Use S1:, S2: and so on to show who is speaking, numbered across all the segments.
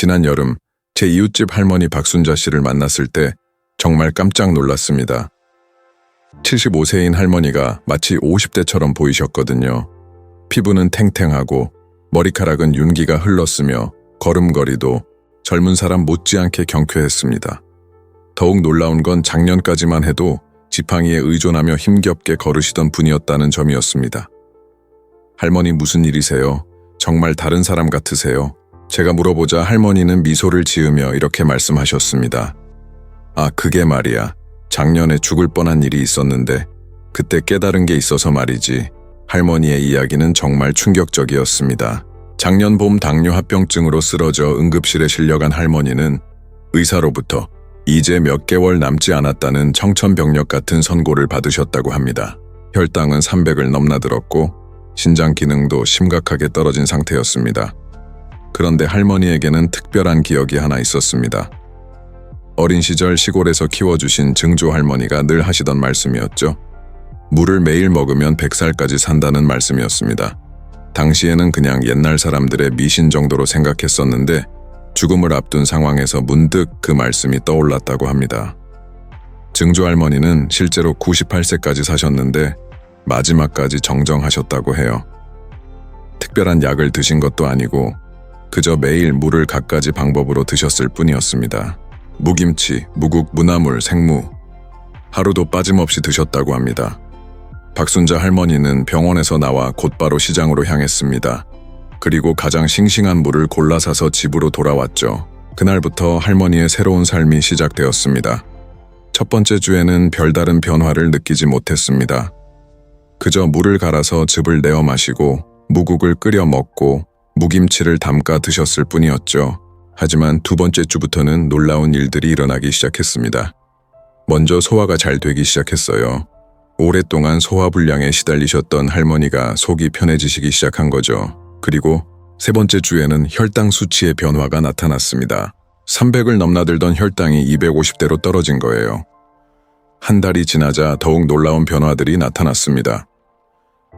S1: 지난 여름 제 이웃집 할머니 박순자 씨를 만났을 때 정말 깜짝 놀랐습니다. 75세인 할머니가 마치 50대처럼 보이셨거든요. 피부는 탱탱하고 머리카락은 윤기가 흘렀으며 걸음걸이도 젊은 사람 못지않게 경쾌했습니다. 더욱 놀라운 건 작년까지만 해도 지팡이에 의존하며 힘겹게 걸으시던 분이었다는 점이었습니다. 할머니 무슨 일이세요? 정말 다른 사람 같으세요? 제가 물어보자 할머니는 미소를 지으며 이렇게 말씀하셨습니다. 아, 그게 말이야. 작년에 죽을 뻔한 일이 있었는데 그때 깨달은 게 있어서 말이지. 할머니의 이야기는 정말 충격적이었습니다. 작년 봄 당뇨 합병증으로 쓰러져 응급실에 실려간 할머니는 의사로부터 이제 몇 개월 남지 않았다는 청천벽력 같은 선고를 받으셨다고 합니다. 혈당은 300을 넘나들었고 신장 기능도 심각하게 떨어진 상태였습니다. 그런데 할머니에게는 특별한 기억이 하나 있었습니다. 어린 시절 시골에서 키워주신 증조 할머니가 늘 하시던 말씀이었죠. 물을 매일 먹으면 100살까지 산다는 말씀이었습니다. 당시에는 그냥 옛날 사람들의 미신 정도로 생각했었는데 죽음을 앞둔 상황에서 문득 그 말씀이 떠올랐다고 합니다. 증조 할머니는 실제로 98세까지 사셨는데 마지막까지 정정하셨다고 해요. 특별한 약을 드신 것도 아니고 그저 매일 물을 갖가지 방법으로 드셨을 뿐이었습니다. 무김치, 무국, 무나물, 생무 하루도 빠짐없이 드셨다고 합니다. 박순자 할머니는 병원에서 나와 곧바로 시장으로 향했습니다. 그리고 가장 싱싱한 물을 골라 사서 집으로 돌아왔죠. 그날부터 할머니의 새로운 삶이 시작되었습니다. 첫 번째 주에는 별다른 변화를 느끼지 못했습니다. 그저 물을 갈아서 즙을 내어 마시고 무국을 끓여 먹고 무김치를 담가 드셨을 뿐이었죠. 하지만 두 번째 주부터는 놀라운 일들이 일어나기 시작했습니다. 먼저 소화가 잘 되기 시작했어요. 오랫동안 소화불량에 시달리셨던 할머니가 속이 편해지시기 시작한 거죠. 그리고 세 번째 주에는 혈당 수치의 변화가 나타났습니다. 300을 넘나들던 혈당이 250대로 떨어진 거예요. 한 달이 지나자 더욱 놀라운 변화들이 나타났습니다.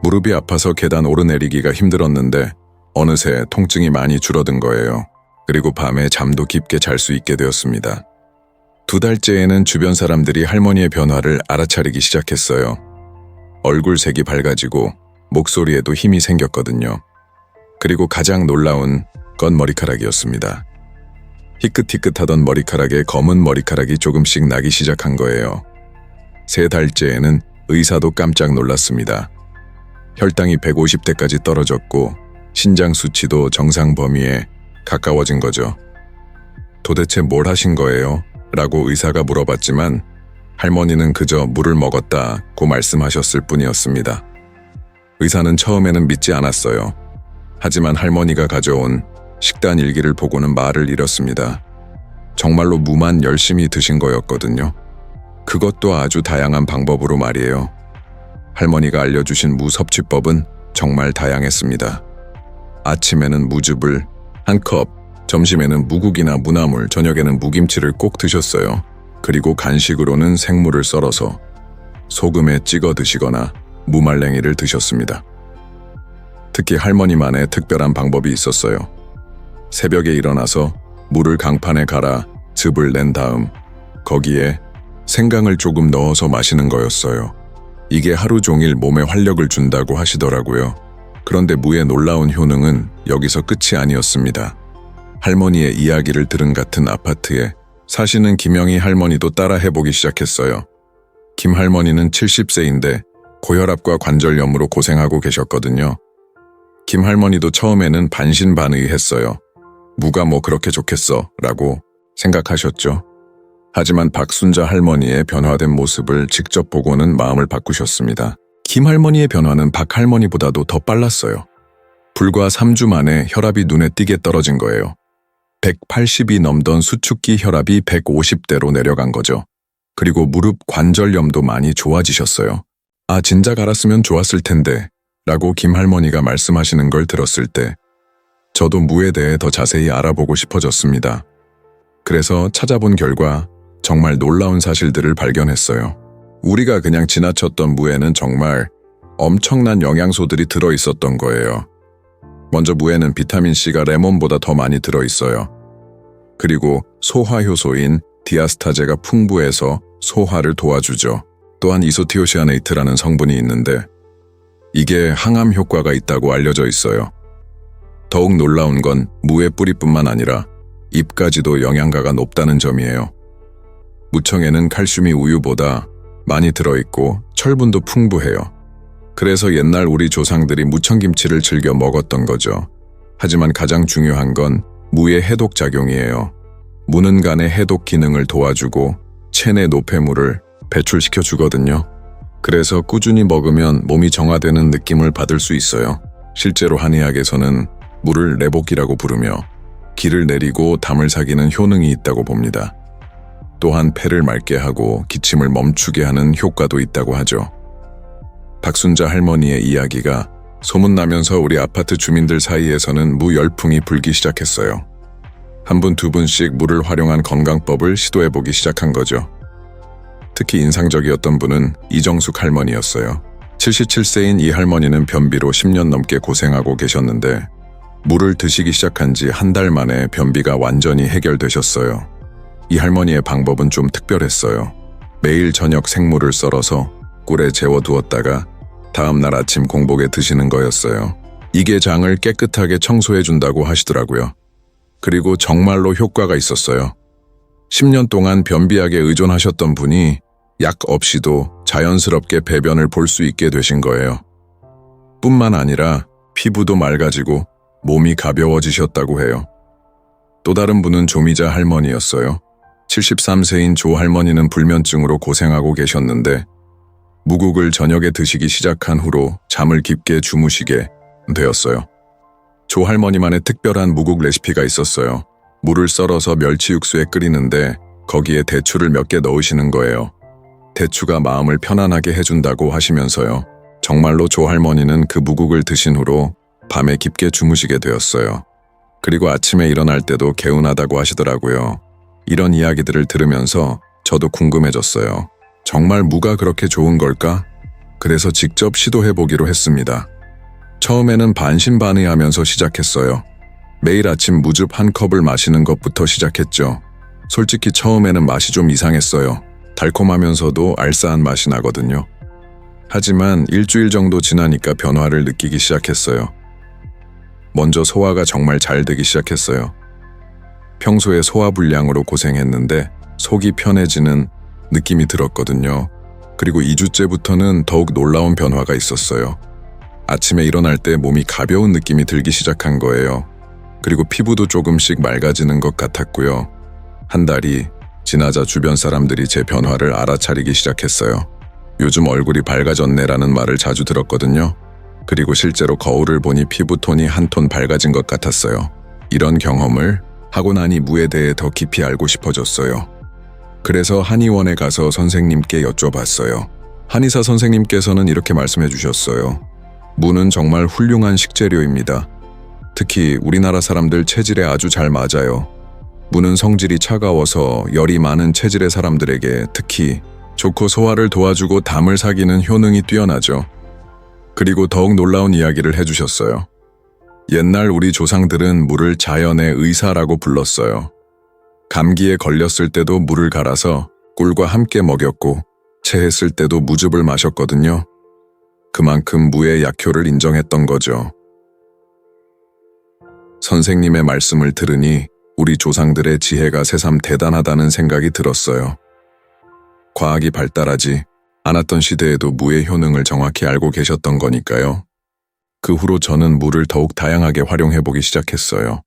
S1: 무릎이 아파서 계단 오르내리기가 힘들었는데 어느새 통증이 많이 줄어든 거예요. 그리고 밤에 잠도 깊게 잘 수 있게 되었습니다. 두 달째에는 주변 사람들이 할머니의 변화를 알아차리기 시작했어요. 얼굴색이 밝아지고 목소리에도 힘이 생겼거든요. 그리고 가장 놀라운 건 머리카락이었습니다. 희끗희끗하던 머리카락에 검은 머리카락이 조금씩 나기 시작한 거예요. 세 달째에는 의사도 깜짝 놀랐습니다. 혈당이 150대까지 떨어졌고 신장 수치도 정상 범위에 가까워진 거죠. 도대체 뭘 하신 거예요? 라고 의사가 물어봤지만 할머니는 그저 물을 먹었다고 말씀하셨을 뿐이었습니다. 의사는 처음에는 믿지 않았어요. 하지만 할머니가 가져온 식단 일기를 보고는 말을 잃었습니다. 정말로 무만 열심히 드신 거였거든요. 그것도 아주 다양한 방법으로 말이에요. 할머니가 알려주신 무 섭취법은 정말 다양했습니다. 아침에는 무즙을 1컵, 점심에는 무국이나 무나물, 저녁에는 무김치를 꼭 드셨어요. 그리고 간식으로는 생무를 썰어서 소금에 찍어 드시거나 무말랭이를 드셨습니다. 특히 할머니만의 특별한 방법이 있었어요. 새벽에 일어나서 물을 강판에 갈아 즙을 낸 다음 거기에 생강을 조금 넣어서 마시는 거였어요. 이게 하루 종일 몸에 활력을 준다고 하시더라고요. 그런데 무의 놀라운 효능은 여기서 끝이 아니었습니다. 할머니의 이야기를 들은 같은 아파트에 사시는 김영희 할머니도 따라 해보기 시작했어요. 김 할머니는 70세인데 고혈압과 관절염으로 고생하고 계셨거든요. 김 할머니도 처음에는 반신반의했어요. 무가 뭐 그렇게 좋겠어 라고 생각하셨죠. 하지만 박순자 할머니의 변화된 모습을 직접 보고는 마음을 바꾸셨습니다. 김 할머니의 변화는 박 할머니보다도 더 빨랐어요. 불과 3주 만에 혈압이 눈에 띄게 떨어진 거예요. 180이 넘던 수축기 혈압이 150대로 내려간 거죠. 그리고 무릎 관절염도 많이 좋아지셨어요. 아, 진작 알았으면 좋았을 텐데 라고 김 할머니가 말씀하시는 걸 들었을 때 저도 무에 대해 더 자세히 알아보고 싶어졌습니다. 그래서 찾아본 결과 정말 놀라운 사실들을 발견했어요. 우리가 그냥 지나쳤던 무에는 정말 엄청난 영양소들이 들어있었던 거예요. 먼저 무에는 비타민C가 레몬보다 더 많이 들어있어요. 그리고 소화효소인 디아스타제가 풍부해서 소화를 도와주죠. 또한 이소티오시아네이트라는 성분이 있는데 이게 항암 효과가 있다고 알려져 있어요. 더욱 놀라운 건 무의 뿌리뿐만 아니라 잎까지도 영양가가 높다는 점이에요. 무청에는 칼슘이 우유보다 많이 들어있고 철분도 풍부해요. 그래서 옛날 우리 조상들이 무청김치를 즐겨 먹었던 거죠. 하지만 가장 중요한 건 무의 해독작용이에요. 무는 간의 해독 기능을 도와주고 체내 노폐물을 배출시켜 주거든요. 그래서 꾸준히 먹으면 몸이 정화되는 느낌을 받을 수 있어요. 실제로 한의학에서는 무를 내복이라고 부르며 기를 내리고 담을 사기는 효능이 있다고 봅니다. 또한 폐를 맑게 하고 기침을 멈추게 하는 효과도 있다고 하죠. 박순자 할머니의 이야기가 소문나면서 우리 아파트 주민들 사이에서는 무 열풍이 불기 시작했어요. 한 분, 두 분씩 무를 활용한 건강법을 시도해보기 시작한 거죠. 특히 인상적이었던 분은 이정숙 할머니였어요. 77세인 이 할머니는 변비로 10년 넘게 고생하고 계셨는데 무를 드시기 시작한 지 한 달 만에 변비가 완전히 해결되셨어요. 이 할머니의 방법은 좀 특별했어요. 매일 저녁 생무를 썰어서 꿀에 재워두었다가 다음 날 아침 공복에 드시는 거였어요. 이게 장을 깨끗하게 청소해준다고 하시더라고요. 그리고 정말로 효과가 있었어요. 10년 동안 변비약에 의존하셨던 분이 약 없이도 자연스럽게 배변을 볼 수 있게 되신 거예요. 뿐만 아니라 피부도 맑아지고 몸이 가벼워지셨다고 해요. 또 다른 분은 조미자 할머니였어요. 73세인 조 할머니는 불면증으로 고생하고 계셨는데 무국을 저녁에 드시기 시작한 후로 잠을 깊게 주무시게 되었어요. 조 할머니만의 특별한 무국 레시피가 있었어요. 물을 썰어서 멸치 육수에 끓이는데 거기에 대추를 몇 개 넣으시는 거예요. 대추가 마음을 편안하게 해준다고 하시면서요. 정말로 조 할머니는 그 무국을 드신 후로 밤에 깊게 주무시게 되었어요. 그리고 아침에 일어날 때도 개운하다고 하시더라고요. 이런 이야기들을 들으면서 저도 궁금해졌어요. 정말 무가 그렇게 좋은 걸까? 그래서 직접 시도해보기로 했습니다. 처음에는 반신반의하면서 시작했어요. 매일 아침 무즙 한 컵을 마시는 것부터 시작했죠. 솔직히 처음에는 맛이 좀 이상했어요. 달콤하면서도 알싸한 맛이 나거든요. 하지만 일주일 정도 지나니까 변화를 느끼기 시작했어요. 먼저 소화가 정말 잘 되기 시작했어요. 평소에 소화불량으로 고생했는데 속이 편해지는 느낌이 들었거든요. 그리고 2주째부터는 더욱 놀라운 변화가 있었어요. 아침에 일어날 때 몸이 가벼운 느낌이 들기 시작한 거예요. 그리고 피부도 조금씩 맑아지는 것 같았고요. 한 달이 지나자 주변 사람들이 제 변화를 알아차리기 시작했어요. 요즘 얼굴이 밝아졌네라는 말을 자주 들었거든요. 그리고 실제로 거울을 보니 피부톤이 한 톤 밝아진 것 같았어요. 이런 경험을 하고 나니 무에 대해 더 깊이 알고 싶어졌어요. 그래서 한의원에 가서 선생님께 여쭤봤어요. 한의사 선생님께서는 이렇게 말씀해 주셨어요. 무는 정말 훌륭한 식재료입니다. 특히 우리나라 사람들 체질에 아주 잘 맞아요. 무는 성질이 차가워서 열이 많은 체질의 사람들에게 특히 좋고 소화를 도와주고 담을 사기는 효능이 뛰어나죠. 그리고 더욱 놀라운 이야기를 해주셨어요. 옛날 우리 조상들은 무를 자연의 의사라고 불렀어요. 감기에 걸렸을 때도 물을 갈아서 꿀과 함께 먹였고 체했을 때도 무즙을 마셨거든요. 그만큼 무의 약효를 인정했던 거죠. 선생님의 말씀을 들으니 우리 조상들의 지혜가 새삼 대단하다는 생각이 들었어요. 과학이 발달하지 않았던 시대에도 무의 효능을 정확히 알고 계셨던 거니까요. 그 후로 저는 무를 더욱 다양하게 활용해보기 시작했어요.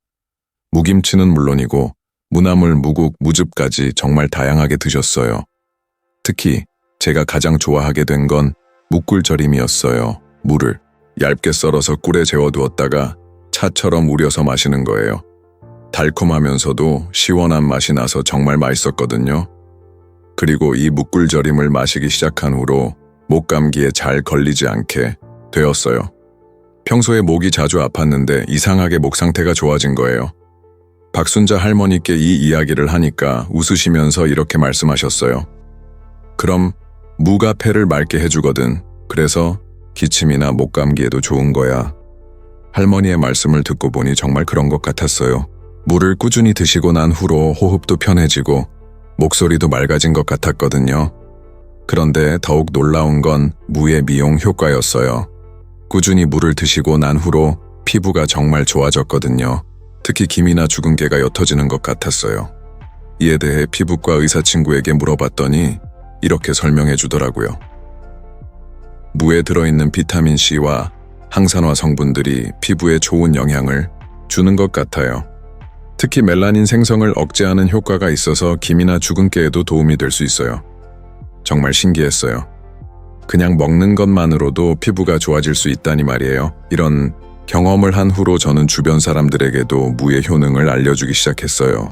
S1: 무김치는 물론이고 무나물, 무국, 무즙까지 정말 다양하게 드셨어요. 특히 제가 가장 좋아하게 된 건 무꿀절임이었어요. 무를 얇게 썰어서 꿀에 재워두었다가 차처럼 우려서 마시는 거예요. 달콤하면서도 시원한 맛이 나서 정말 맛있었거든요. 그리고 이 무꿀절임을 마시기 시작한 후로 목감기에 잘 걸리지 않게 되었어요. 평소에 목이 자주 아팠는데 이상하게 목 상태가 좋아진 거예요. 박순자 할머니께 이 이야기를 하니까 웃으시면서 이렇게 말씀하셨어요. 그럼 무가 폐를 맑게 해주거든. 그래서 기침이나 목감기에도 좋은 거야. 할머니의 말씀을 듣고 보니 정말 그런 것 같았어요. 물을 꾸준히 드시고 난 후로 호흡도 편해지고 목소리도 맑아진 것 같았거든요. 그런데 더욱 놀라운 건 무의 미용 효과였어요. 꾸준히 물을 드시고 난 후로 피부가 정말 좋아졌거든요. 특히 김이나 주근깨가 옅어지는 것 같았어요. 이에 대해 피부과 의사 친구에게 물어봤더니 이렇게 설명해 주더라고요. 무에 들어있는 비타민C와 항산화 성분들이 피부에 좋은 영향을 주는 것 같아요. 특히 멜라닌 생성을 억제하는 효과가 있어서 김이나 주근깨에도 도움이 될 수 있어요. 정말 신기했어요. 그냥 먹는 것만으로도 피부가 좋아질 수 있다니 말이에요. 이런 경험을 한 후로 저는 주변 사람들에게도 무의 효능을 알려주기 시작했어요.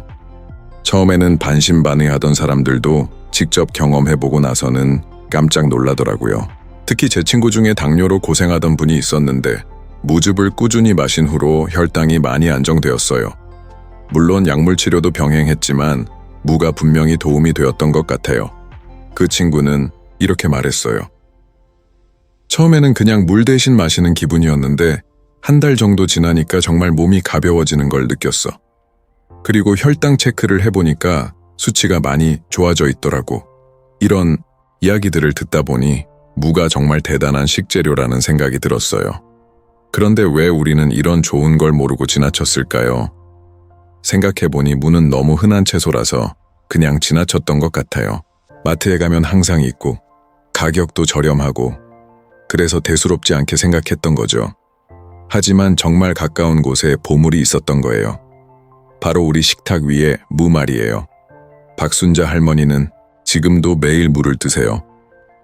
S1: 처음에는 반신반의하던 사람들도 직접 경험해보고 나서는 깜짝 놀라더라고요. 특히 제 친구 중에 당뇨로 고생하던 분이 있었는데 무즙을 꾸준히 마신 후로 혈당이 많이 안정되었어요. 물론 약물 치료도 병행했지만 무가 분명히 도움이 되었던 것 같아요. 그 친구는 이렇게 말했어요. 처음에는 그냥 물 대신 마시는 기분이었는데 한 달 정도 지나니까 정말 몸이 가벼워지는 걸 느꼈어. 그리고 혈당 체크를 해보니까 수치가 많이 좋아져 있더라고. 이런 이야기들을 듣다 보니 무가 정말 대단한 식재료라는 생각이 들었어요. 그런데 왜 우리는 이런 좋은 걸 모르고 지나쳤을까요? 생각해보니 무는 너무 흔한 채소라서 그냥 지나쳤던 것 같아요. 마트에 가면 항상 있고 가격도 저렴하고 그래서 대수롭지 않게 생각했던 거죠. 하지만 정말 가까운 곳에 보물이 있었던 거예요. 바로 우리 식탁 위에 무 말이에요. 박순자 할머니는 지금도 매일 무를 드세요.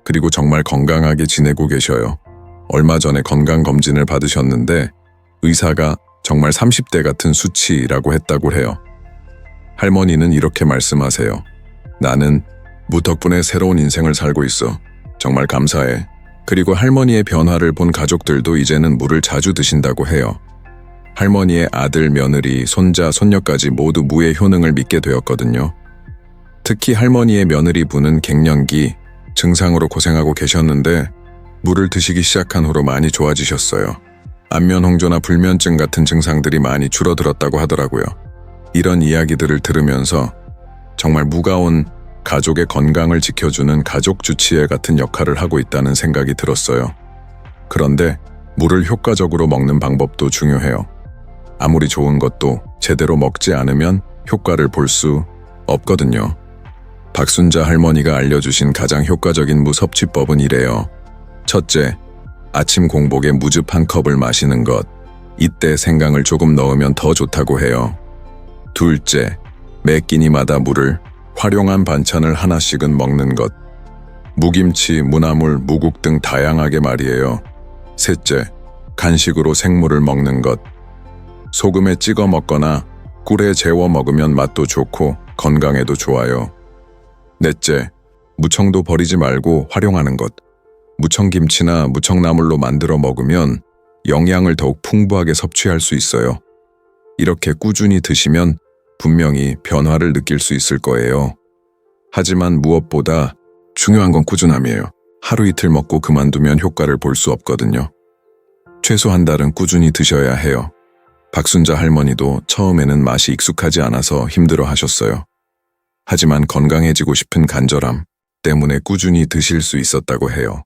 S1: 그리고 정말 건강하게 지내고 계셔요. 얼마 전에 건강검진을 받으셨는데 의사가 정말 30대 같은 수치라고 했다고 해요. 할머니는 이렇게 말씀하세요. 나는 무 덕분에 새로운 인생을 살고 있어. 정말 감사해. 그리고 할머니의 변화를 본 가족들도 이제는 무를 자주 드신다고 해요. 할머니의 아들, 며느리, 손자, 손녀까지 모두 무의 효능을 믿게 되었거든요. 특히 할머니의 며느리 분은 갱년기 증상으로 고생하고 계셨는데 무를 드시기 시작한 후로 많이 좋아지셨어요. 안면홍조나 불면증 같은 증상들이 많이 줄어들었다고 하더라고요. 이런 이야기들을 들으면서 정말 무가 온 가족의 건강을 지켜주는 가족 주치의 같은 역할을 하고 있다는 생각이 들었어요. 그런데 무를 효과적으로 먹는 방법도 중요해요. 아무리 좋은 것도 제대로 먹지 않으면 효과를 볼 수 없거든요. 박순자 할머니가 알려주신 가장 효과적인 무 섭취법은 이래요. 첫째, 아침 공복에 무즙 한 컵을 마시는 것. 이때 생강을 조금 넣으면 더 좋다고 해요. 둘째, 매 끼니마다 무를 활용한 반찬을 하나씩은 먹는 것. 무김치, 무나물, 무국 등 다양하게 말이에요. 셋째, 간식으로 생무를 먹는 것. 소금에 찍어 먹거나 꿀에 재워 먹으면 맛도 좋고 건강에도 좋아요. 넷째, 무청도 버리지 말고 활용하는 것. 무청김치나 무청나물로 만들어 먹으면 영양을 더욱 풍부하게 섭취할 수 있어요. 이렇게 꾸준히 드시면 분명히 변화를 느낄 수 있을 거예요. 하지만 무엇보다 중요한 건 꾸준함이에요. 하루 이틀 먹고 그만두면 효과를 볼 수 없거든요. 최소 한 달은 꾸준히 드셔야 해요. 박순자 할머니도 처음에는 맛이 익숙하지 않아서 힘들어 하셨어요. 하지만 건강해지고 싶은 간절함 때문에 꾸준히 드실 수 있었다고 해요.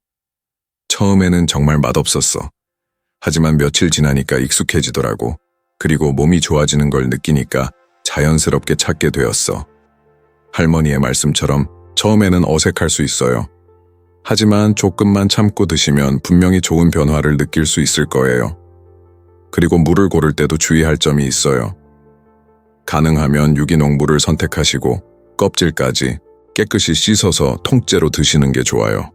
S1: 처음에는 정말 맛없었어. 하지만 며칠 지나니까 익숙해지더라고. 그리고 몸이 좋아지는 걸 느끼니까 자연스럽게 찾게 되었어. 할머니의 말씀처럼 처음에는 어색할 수 있어요. 하지만 조금만 참고 드시면 분명히 좋은 변화를 느낄 수 있을 거예요. 그리고 물을 고를 때도 주의할 점이 있어요. 가능하면 유기농 물을 선택하시고 껍질까지 깨끗이 씻어서 통째로 드시는 게 좋아요.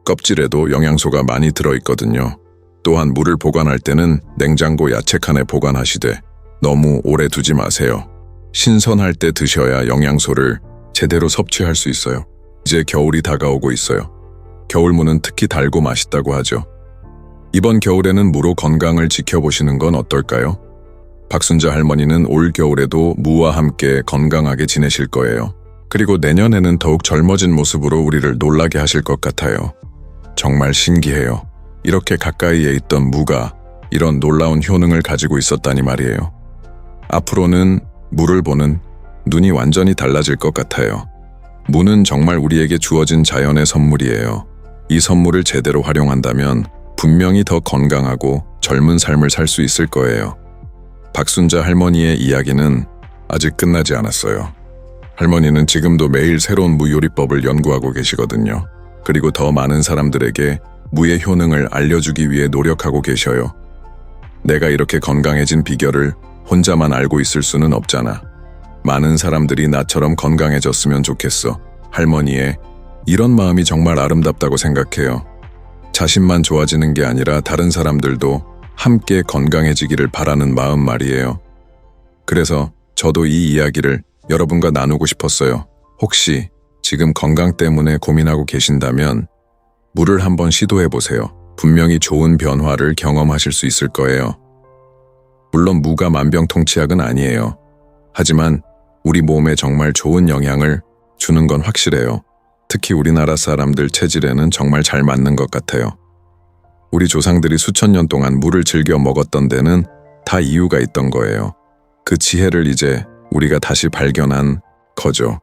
S1: 껍질에도 영양소가 많이 들어있거든요. 또한 물을 보관할 때는 냉장고 야채칸에 보관하시되 너무 오래 두지 마세요. 신선할 때 드셔야 영양소를 제대로 섭취할 수 있어요. 이제 겨울이 다가오고 있어요. 겨울무는 특히 달고 맛있다고 하죠. 이번 겨울에는 무로 건강을 지켜보시는 건 어떨까요? 박순자 할머니는 올 겨울에도 무와 함께 건강하게 지내실 거예요. 그리고 내년에는 더욱 젊어진 모습으로 우리를 놀라게 하실 것 같아요. 정말 신기해요. 이렇게 가까이에 있던 무가 이런 놀라운 효능을 가지고 있었다니 말이에요. 앞으로는 물을 보는 눈이 완전히 달라질 것 같아요. 무는 정말 우리에게 주어진 자연의 선물이에요. 이 선물을 제대로 활용한다면 분명히 더 건강하고 젊은 삶을 살 수 있을 거예요. 박순자 할머니의 이야기는 아직 끝나지 않았어요. 할머니는 지금도 매일 새로운 무 요리법을 연구하고 계시거든요. 그리고 더 많은 사람들에게 무의 효능을 알려주기 위해 노력하고 계셔요. 내가 이렇게 건강해진 비결을 혼자만 알고 있을 수는 없잖아. 많은 사람들이 나처럼 건강해졌으면 좋겠어. 할머니의 이런 마음이 정말 아름답다고 생각해요. 자신만 좋아지는 게 아니라 다른 사람들도 함께 건강해지기를 바라는 마음 말이에요. 그래서 저도 이 이야기를 여러분과 나누고 싶었어요. 혹시 지금 건강 때문에 고민하고 계신다면 무를 한번 시도해보세요. 분명히 좋은 변화를 경험하실 수 있을 거예요. 물론 무가 만병통치약은 아니에요. 하지만 우리 몸에 정말 좋은 영향을 주는 건 확실해요. 특히 우리나라 사람들 체질에는 정말 잘 맞는 것 같아요. 우리 조상들이 수천 년 동안 무를 즐겨 먹었던 데는 다 이유가 있던 거예요. 그 지혜를 이제 우리가 다시 발견한 거죠.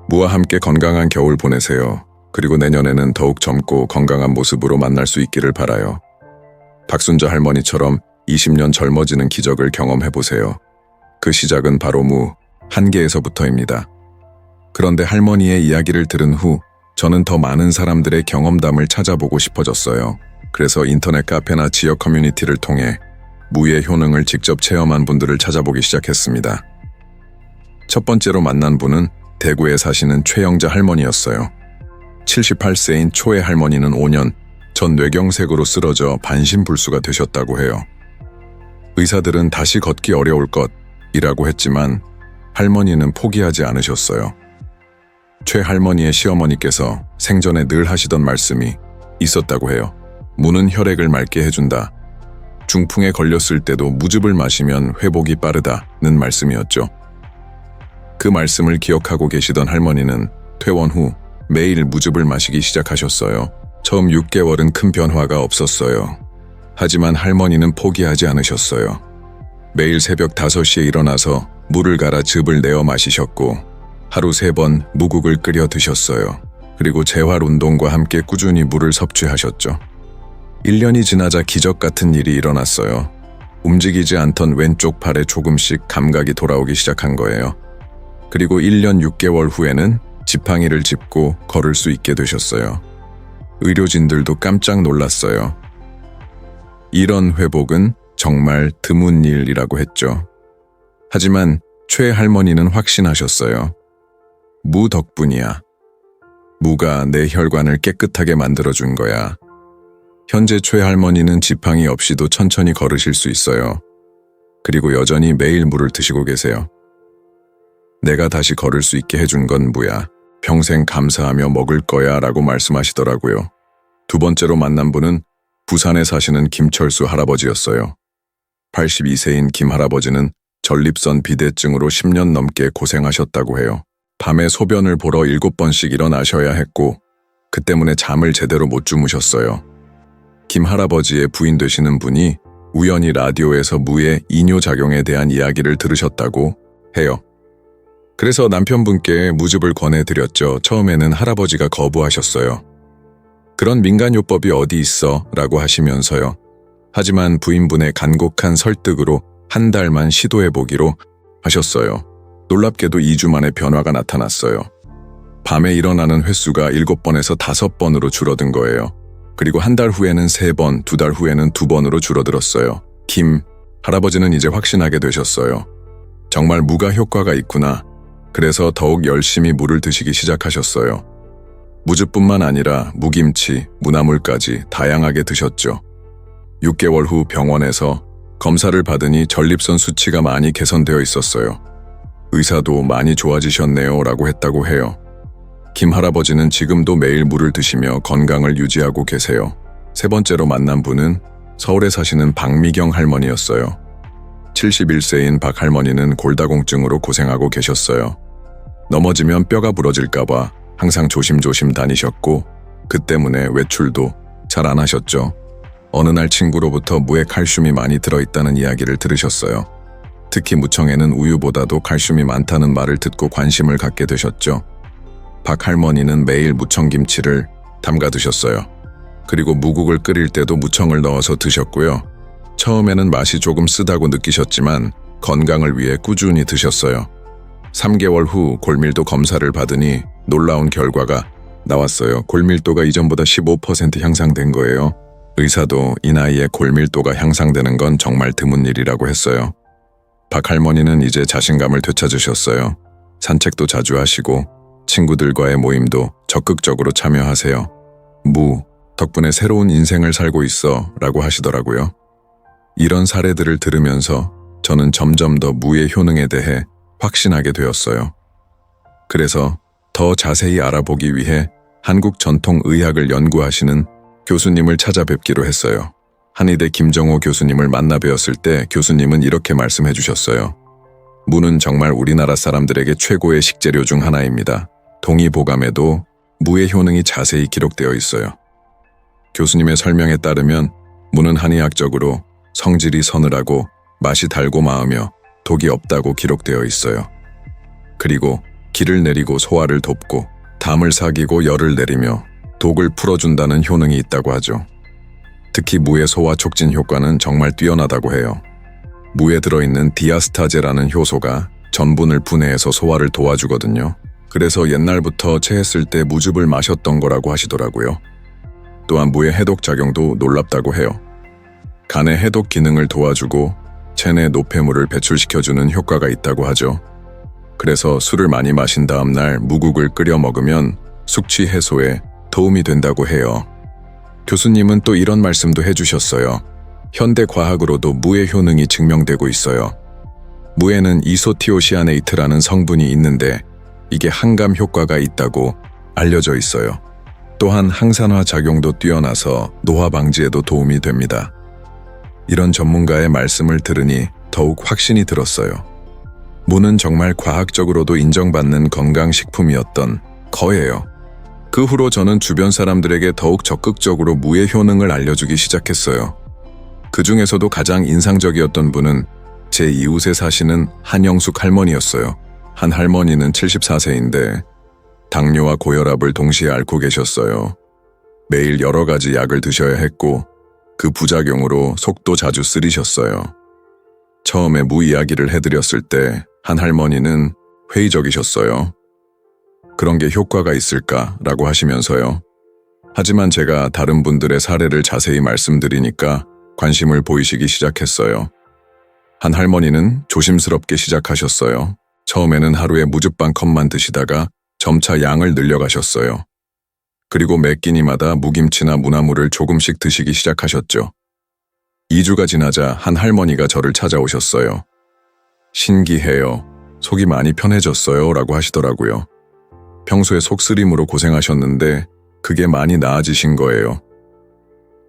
S1: 무와 함께 건강한 겨울 보내세요. 그리고 내년에는 더욱 젊고 건강한 모습으로 만날 수 있기를 바라요. 박순자 할머니처럼 20년 젊어지는 기적을 경험해보세요. 그 시작은 바로 무 한 개에서부터입니다. 그런데 할머니의 이야기를 들은 후 저는 더 많은 사람들의 경험담을 찾아보고 싶어졌어요. 그래서 인터넷 카페나 지역 커뮤니티를 통해 무의 효능을 직접 체험한 분들을 찾아보기 시작했습니다. 첫 번째로 만난 분은 대구에 사시는 최영자 할머니였어요. 78세인 초의 할머니는 5년 전 뇌경색으로 쓰러져 반신불수가 되셨다고 해요. 의사들은 다시 걷기 어려울 것이라고 했지만 할머니는 포기하지 않으셨어요. 최 할머니의 시어머니께서 생전에 늘 하시던 말씀이 있었다고 해요. 무는 혈액을 맑게 해준다. 중풍에 걸렸을 때도 무즙을 마시면 회복이 빠르다는 말씀이었죠. 그 말씀을 기억하고 계시던 할머니는 퇴원 후 매일 무즙을 마시기 시작하셨어요. 처음 6개월은 큰 변화가 없었어요. 하지만 할머니는 포기하지 않으셨어요. 매일 새벽 5시에 일어나서 물을 갈아 즙을 내어 마시셨고 하루 3번 무국을 끓여 드셨어요. 그리고 재활 운동과 함께 꾸준히 물을 섭취하셨죠. 1년이 지나자 기적 같은 일이 일어났어요. 움직이지 않던 왼쪽 팔에 조금씩 감각이 돌아오기 시작한 거예요. 그리고 1년 6개월 후에는 지팡이를 짚고 걸을 수 있게 되셨어요. 의료진들도 깜짝 놀랐어요. 이런 회복은 정말 드문 일이라고 했죠. 하지만 최 할머니는 확신하셨어요. 무 덕분이야. 무가 내 혈관을 깨끗하게 만들어준 거야. 현재 최 할머니는 지팡이 없이도 천천히 걸으실 수 있어요. 그리고 여전히 매일 물을 드시고 계세요. 내가 다시 걸을 수 있게 해준 건 무야. 평생 감사하며 먹을 거야 라고 말씀하시더라고요. 두 번째로 만난 분은 부산에 사시는 김철수 할아버지였어요. 82세인 김 할아버지는 전립선 비대증으로 10년 넘게 고생하셨다고 해요. 밤에 소변을 보러 7번씩 일어나셔야 했고 그 때문에 잠을 제대로 못 주무셨어요. 김 할아버지의 부인 되시는 분이 우연히 라디오에서 무의 이뇨작용에 대한 이야기를 들으셨다고 해요. 그래서 남편분께 무즙을 권해드렸죠. 처음에는 할아버지가 거부하셨어요. 그런 민간요법이 어디 있어? 라고 하시면서요. 하지만 부인분의 간곡한 설득으로 한 달만 시도해보기로 하셨어요. 놀랍게도 2주 만에 변화가 나타났어요. 밤에 일어나는 횟수가 7번에서 5번으로 줄어든 거예요. 그리고 한 달 후에는 3번, 2달 후에는 2번으로 줄어들었어요. 김 할아버지는 이제 확신하게 되셨어요. 정말 무가 효과가 있구나. 그래서 더욱 열심히 물을 드시기 시작하셨어요. 무즙뿐만 아니라 무김치, 무나물까지 다양하게 드셨죠. 6개월 후 병원에서 검사를 받으니 전립선 수치가 많이 개선되어 있었어요. 의사도 많이 좋아지셨네요 라고 했다고 해요. 김 할아버지는 지금도 매일 물을 드시며 건강을 유지하고 계세요. 세 번째로 만난 분은 서울에 사시는 박미경 할머니였어요. 71세인 박 할머니는 골다공증으로 고생하고 계셨어요. 넘어지면 뼈가 부러질까봐 항상 조심조심 다니셨고 그 때문에 외출도 잘 안 하셨죠. 어느 날 친구로부터 무에 칼슘이 많이 들어있다는 이야기를 들으셨어요. 특히 무청에는 우유보다도 칼슘이 많다는 말을 듣고 관심을 갖게 되셨죠. 박 할머니는 매일 무청김치를 담가 드셨어요. 그리고 무국을 끓일 때도 무청을 넣어서 드셨고요. 처음에는 맛이 조금 쓰다고 느끼셨지만 건강을 위해 꾸준히 드셨어요. 3개월 후 골밀도 검사를 받으니 놀라운 결과가 나왔어요. 골밀도가 이전보다 15% 향상된 거예요. 의사도 이 나이에 골밀도가 향상되는 건 정말 드문 일이라고 했어요. 박 할머니는 이제 자신감을 되찾으셨어요. 산책도 자주 하시고 친구들과의 모임도 적극적으로 참여하세요. 무, 덕분에 새로운 인생을 살고 있어 라고 하시더라고요. 이런 사례들을 들으면서 저는 점점 더 무의 효능에 대해 확신하게 되었어요. 그래서 더 자세히 알아보기 위해 한국 전통의학을 연구하시는 교수님을 찾아뵙기로 했어요. 한의대 김정호 교수님을 만나 뵈었을 때 교수님은 이렇게 말씀해 주셨어요. 무는 정말 우리나라 사람들에게 최고의 식재료 중 하나입니다. 동의보감에도 무의 효능이 자세히 기록되어 있어요. 교수님의 설명에 따르면 무는 한의학적으로 성질이 서늘하고 맛이 달고 마으며 독이 없다고 기록되어 있어요. 그리고 기를 내리고 소화를 돕고 담을 사귀고 열을 내리며 독을 풀어준다는 효능이 있다고 하죠. 특히 무의 소화 촉진 효과는 정말 뛰어나다고 해요. 무에 들어있는 디아스타제라는 효소가 전분을 분해해서 소화를 도와주거든요. 그래서 옛날부터 체했을 때 무즙을 마셨던 거라고 하시더라고요. 또한 무의 해독작용도 놀랍다고 해요. 간의 해독 기능을 도와주고 체내 노폐물을 배출시켜주는 효과가 있다고 하죠. 그래서 술을 많이 마신 다음 날 무국을 끓여 먹으면 숙취 해소에 도움이 된다고 해요. 교수님은 또 이런 말씀도 해주셨어요. 현대 과학으로도 무의 효능이 증명되고 있어요. 무에는 이소티오시아네이트라는 성분이 있는데 이게 항감 효과가 있다고 알려져 있어요. 또한 항산화 작용도 뛰어나서 노화 방지에도 도움이 됩니다. 이런 전문가의 말씀을 들으니 더욱 확신이 들었어요. 무는 정말 과학적으로도 인정받는 건강식품이었던 거예요. 그 후로 저는 주변 사람들에게 더욱 적극적으로 무의 효능을 알려주기 시작했어요. 그 중에서도 가장 인상적이었던 분은 제 이웃에 사시는 한영숙 할머니였어요. 한 할머니는 74세인데 당뇨와 고혈압을 동시에 앓고 계셨어요. 매일 여러 가지 약을 드셔야 했고 그 부작용으로 속도 자주 쓰리셨어요. 처음에 무 이야기를 해드렸을 때 한 할머니는 회의적이셨어요. 그런 게 효과가 있을까라고 하시면서요. 하지만 제가 다른 분들의 사례를 자세히 말씀드리니까 관심을 보이시기 시작했어요. 한 할머니는 조심스럽게 시작하셨어요. 처음에는 하루에 무즙반 컵만 드시다가 점차 양을 늘려가셨어요. 그리고 매 끼니마다 무김치나 무나물을 조금씩 드시기 시작하셨죠. 2주가 지나자 한 할머니가 저를 찾아오셨어요. 신기해요. 속이 많이 편해졌어요 라고 하시더라고요. 평소에 속쓰림으로 고생하셨는데 그게 많이 나아지신 거예요.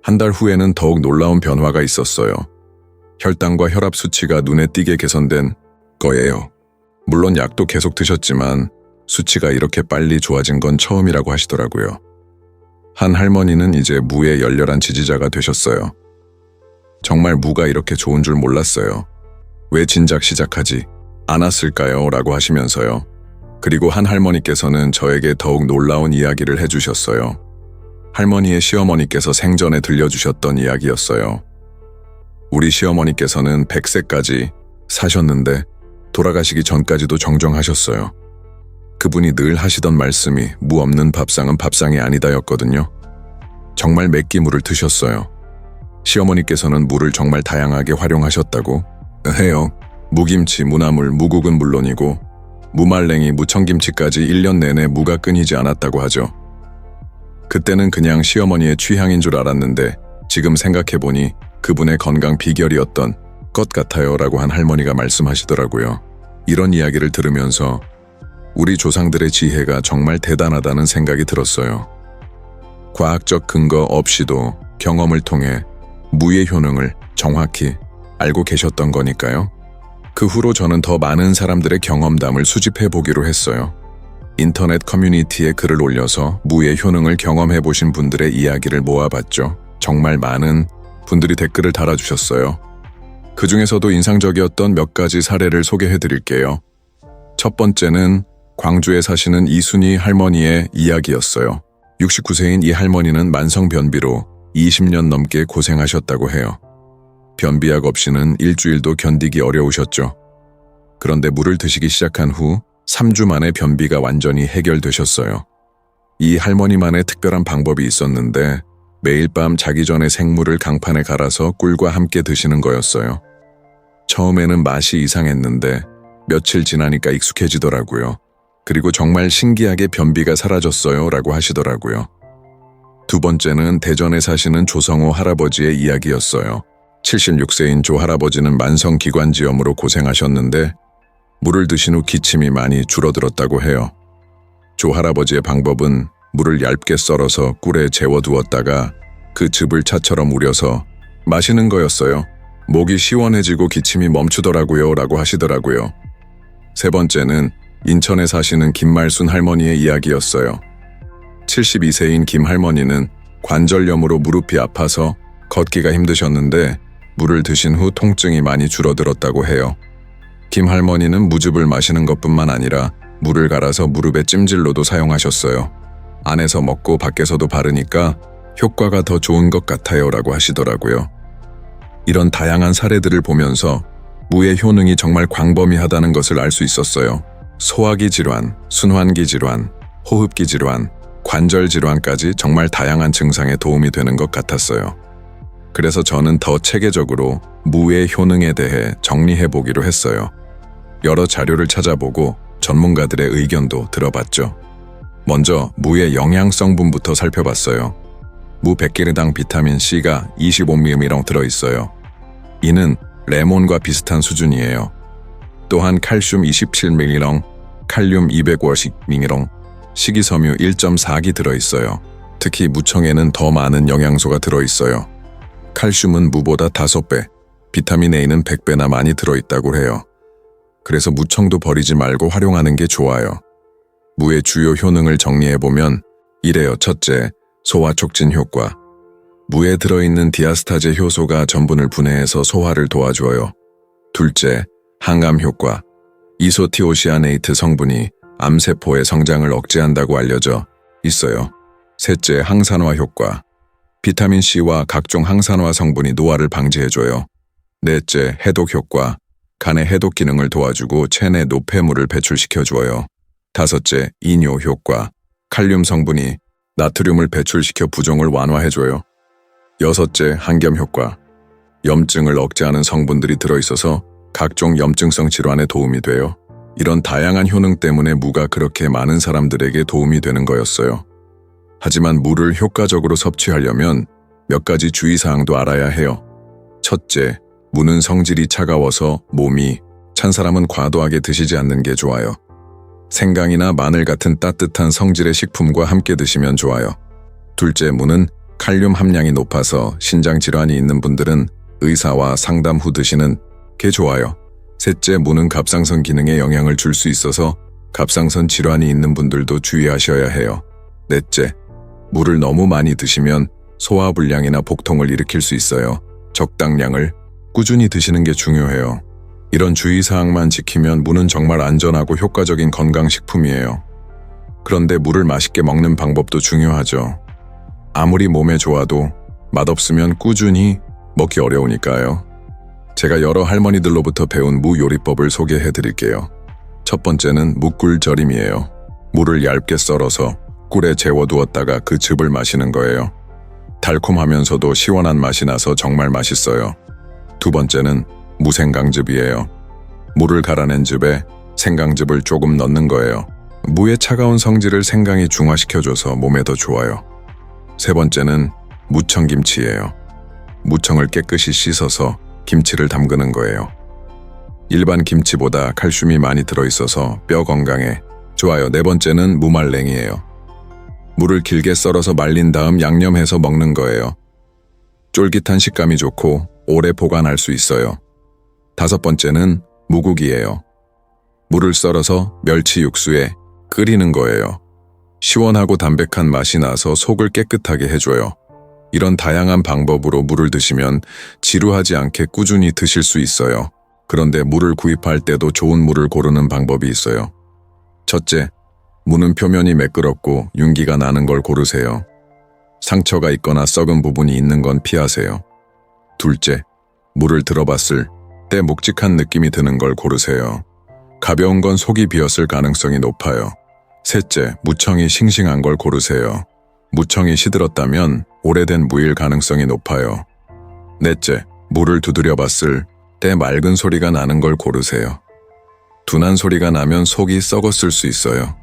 S1: 한 달 후에는 더욱 놀라운 변화가 있었어요. 혈당과 혈압 수치가 눈에 띄게 개선된 거예요. 물론 약도 계속 드셨지만 수치가 이렇게 빨리 좋아진 건 처음이라고 하시더라고요. 한 할머니는 이제 무의 열렬한 지지자가 되셨어요. 정말 무가 이렇게 좋은 줄 몰랐어요. 왜 진작 시작하지 않았을까요? 라고 하시면서요. 그리고 한 할머니께서는 저에게 더욱 놀라운 이야기를 해주셨어요. 할머니의 시어머니께서 생전에 들려주셨던 이야기였어요. 우리 시어머니께서는 100세까지 사셨는데 돌아가시기 전까지도 정정하셨어요. 그분이 늘 하시던 말씀이 무 없는 밥상은 밥상이 아니다였거든요. 정말 맵기물을 드셨어요. 시어머니께서는 무를 정말 다양하게 활용하셨다고 해요. 무김치, 무나물, 무국은 물론이고 무말랭이, 무청김치까지 1년 내내 무가 끊이지 않았다고 하죠. 그때는 그냥 시어머니의 취향인 줄 알았는데 지금 생각해보니 그분의 건강 비결이었던 것 같아요 라고 한 할머니가 말씀하시더라고요. 이런 이야기를 들으면서 우리 조상들의 지혜가 정말 대단하다는 생각이 들었어요. 과학적 근거 없이도 경험을 통해 무의 효능을 정확히 알고 계셨던 거니까요. 그 후로 저는 더 많은 사람들의 경험담을 수집해 보기로 했어요. 인터넷 커뮤니티에 글을 올려서 무의 효능을 경험해 보신 분들의 이야기를 모아봤죠. 정말 많은 분들이 댓글을 달아주셨어요. 그 중에서도 인상적이었던 몇 가지 사례를 소개해 드릴게요. 첫 번째는 광주에 사시는 이순희 할머니의 이야기였어요. 69세인 이 할머니는 만성변비로 20년 넘게 고생하셨다고 해요. 변비약 없이는 일주일도 견디기 어려우셨죠. 그런데 물을 드시기 시작한 후 3주 만에 변비가 완전히 해결되셨어요. 이 할머니만의 특별한 방법이 있었는데 매일 밤 자기 전에 생물을 강판에 갈아서 꿀과 함께 드시는 거였어요. 처음에는 맛이 이상했는데 며칠 지나니까 익숙해지더라고요. 그리고 정말 신기하게 변비가 사라졌어요 라고 하시더라고요. 두 번째는 대전에 사시는 조성호 할아버지의 이야기였어요. 76세인 조 할아버지는 만성기관지염으로 고생하셨는데 물을 드신 후 기침이 많이 줄어들었다고 해요. 조 할아버지의 방법은 물을 얇게 썰어서 꿀에 재워두었다가 그 즙을 차처럼 우려서 마시는 거였어요. 목이 시원해지고 기침이 멈추더라고요 라고 하시더라고요. 세 번째는 인천에 사시는 김말순 할머니의 이야기였어요. 72세인 김 할머니는 관절염으로 무릎이 아파서 걷기가 힘드셨는데 물을 드신 후 통증이 많이 줄어들었다고 해요. 김 할머니는 무즙을 마시는 것뿐만 아니라 물을 갈아서 무릎에 찜질로도 사용하셨어요. 안에서 먹고 밖에서도 바르니까 효과가 더 좋은 것 같아요 라고 하시더라고요. 이런 다양한 사례들을 보면서 무의 효능이 정말 광범위하다는 것을 알 수 있었어요. 소화기 질환, 순환기 질환, 호흡기 질환, 관절 질환까지 정말 다양한 증상에 도움이 되는 것 같았어요. 그래서 저는 더 체계적으로 무의 효능에 대해 정리해보기로 했어요. 여러 자료를 찾아보고 전문가들의 의견도 들어봤죠. 먼저 무의 영양성분부터 살펴봤어요. 무 100개당 비타민 C가 25mg 들어있어요. 이는 레몬과 비슷한 수준이에요. 또한 칼슘 27mg, 칼륨 250mg, 식이섬유 1.4기 들어있어요. 특히 무청에는 더 많은 영양소가 들어있어요. 칼슘은 무보다 5배, 비타민 A는 100배나 많이 들어있다고 해요. 그래서 무청도 버리지 말고 활용하는 게 좋아요. 무의 주요 효능을 정리해보면 이래요. 첫째, 소화 촉진 효과. 무에 들어있는 디아스타제 효소가 전분을 분해해서 소화를 도와줘요. 둘째, 항암 효과. 이소티오시아네이트 성분이 암세포의 성장을 억제한다고 알려져 있어요. 셋째, 항산화 효과. 비타민C와 각종 항산화 성분이 노화를 방지해줘요. 넷째, 해독 효과. 간의 해독 기능을 도와주고 체내 노폐물을 배출시켜줘요. 다섯째, 이뇨 효과. 칼륨 성분이 나트륨을 배출시켜 부종을 완화해줘요. 여섯째, 항염 효과. 염증을 억제하는 성분들이 들어있어서 각종 염증성 질환에 도움이 돼요. 이런 다양한 효능 때문에 무가 그렇게 많은 사람들에게 도움이 되는 거였어요. 하지만 무를 효과적으로 섭취하려면 몇 가지 주의사항도 알아야 해요. 첫째, 무는 성질이 차가워서 몸이 찬 사람은 과도하게 드시지 않는 게 좋아요. 생강이나 마늘 같은 따뜻한 성질의 식품과 함께 드시면 좋아요. 둘째, 무는 칼륨 함량이 높아서 신장 질환이 있는 분들은 의사와 상담 후 드시는 게 좋아요. 셋째, 무는 갑상선 기능에 영향을 줄 수 있어서 갑상선 질환이 있는 분들도 주의하셔야 해요. 넷째, 물을 너무 많이 드시면 소화불량이나 복통을 일으킬 수 있어요. 적당량을 꾸준히 드시는 게 중요해요. 이런 주의사항만 지키면 무는 정말 안전하고 효과적인 건강식품이에요. 그런데 무를 맛있게 먹는 방법도 중요하죠. 아무리 몸에 좋아도 맛없으면 꾸준히 먹기 어려우니까요. 제가 여러 할머니들로부터 배운 무 요리법을 소개해 드릴게요. 첫 번째는 무꿀 절임이에요. 무를 얇게 썰어서 꿀에 재워두었다가 그 즙을 마시는 거예요. 달콤하면서도 시원한 맛이 나서 정말 맛있어요. 두 번째는 무생강즙이에요. 무를 갈아낸 즙에 생강즙을 조금 넣는 거예요. 무의 차가운 성질을 생강이 중화시켜줘서 몸에 더 좋아요. 세 번째는 무청김치예요. 무청을 깨끗이 씻어서 김치를 담그는 거예요. 일반 김치보다 칼슘이 많이 들어있어서 뼈 건강에 좋아요. 네 번째는 무말랭이에요. 무를 길게 썰어서 말린 다음 양념해서 먹는 거예요. 쫄깃한 식감이 좋고 오래 보관할 수 있어요. 다섯 번째는 무국이에요. 무를 썰어서 멸치 육수에 끓이는 거예요. 시원하고 담백한 맛이 나서 속을 깨끗하게 해줘요. 이런 다양한 방법으로 물을 드시면 지루하지 않게 꾸준히 드실 수 있어요. 그런데 물을 구입할 때도 좋은 물을 고르는 방법이 있어요. 첫째, 무는 표면이 매끄럽고 윤기가 나는 걸 고르세요. 상처가 있거나 썩은 부분이 있는 건 피하세요. 둘째, 물을 들어봤을 때 묵직한 느낌이 드는 걸 고르세요. 가벼운 건 속이 비었을 가능성이 높아요. 셋째, 무청이 싱싱한 걸 고르세요. 무청이 시들었다면 오래된 무일 가능성이 높아요. 넷째, 물을 두드려 봤을 때 맑은 소리가 나는 걸 고르세요. 둔한 소리가 나면 속이 썩었을 수 있어요.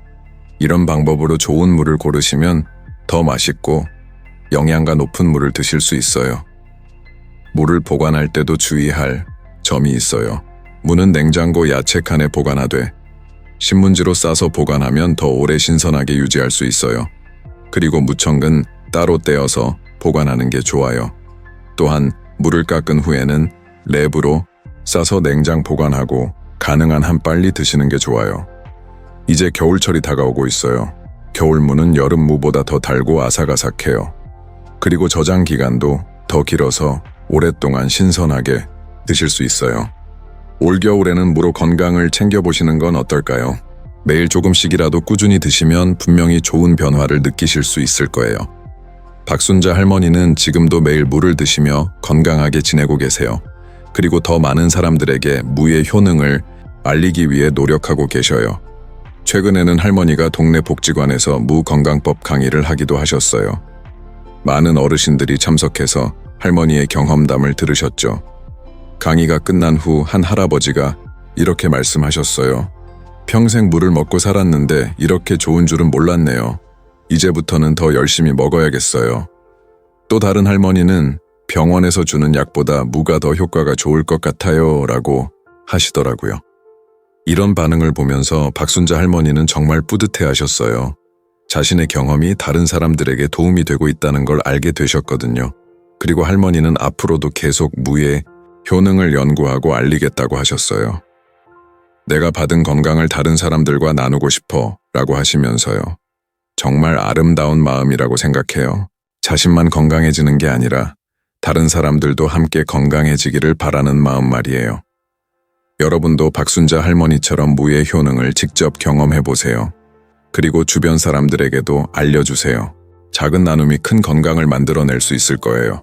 S1: 이런 방법으로 좋은 물을 고르시면 더 맛있고 영양가 높은 물을 드실 수 있어요. 물을 보관할 때도 주의할 점이 있어요. 무는 냉장고 야채칸에 보관하되 신문지로 싸서 보관하면 더 오래 신선하게 유지할 수 있어요. 그리고 무청은 따로 떼어서 보관하는 게 좋아요. 또한 물을 깎은 후에는 랩으로 싸서 냉장 보관하고 가능한 한 빨리 드시는 게 좋아요. 이제 겨울철이 다가오고 있어요. 겨울무는 여름 무보다 더 달고 아삭아삭해요. 그리고 저장 기간도 더 길어서 오랫동안 신선하게 드실 수 있어요. 올겨울에는 무로 건강을 챙겨보시는 건 어떨까요? 매일 조금씩이라도 꾸준히 드시면 분명히 좋은 변화를 느끼실 수 있을 거예요. 박순자 할머니는 지금도 매일 물을 드시며 건강하게 지내고 계세요. 그리고 더 많은 사람들에게 무의 효능을 알리기 위해 노력하고 계셔요. 최근에는 할머니가 동네 복지관에서 무 건강법 강의를 하기도 하셨어요. 많은 어르신들이 참석해서 할머니의 경험담을 들으셨죠. 강의가 끝난 후 한 할아버지가 이렇게 말씀하셨어요. 평생 물을 먹고 살았는데 이렇게 좋은 줄은 몰랐네요. 이제부터는 더 열심히 먹어야겠어요. 또 다른 할머니는 병원에서 주는 약보다 무가 더 효과가 좋을 것 같아요 라고 하시더라고요. 이런 반응을 보면서 박순자 할머니는 정말 뿌듯해 하셨어요. 자신의 경험이 다른 사람들에게 도움이 되고 있다는 걸 알게 되셨거든요. 그리고 할머니는 앞으로도 계속 무의 효능을 연구하고 알리겠다고 하셨어요. 내가 받은 건강을 다른 사람들과 나누고 싶어 라고 하시면서요. 정말 아름다운 마음이라고 생각해요. 자신만 건강해지는 게 아니라 다른 사람들도 함께 건강해지기를 바라는 마음 말이에요. 여러분도 박순자 할머니처럼 무의 효능을 직접 경험해보세요. 그리고 주변 사람들에게도 알려주세요. 작은 나눔이 큰 건강을 만들어낼 수 있을 거예요.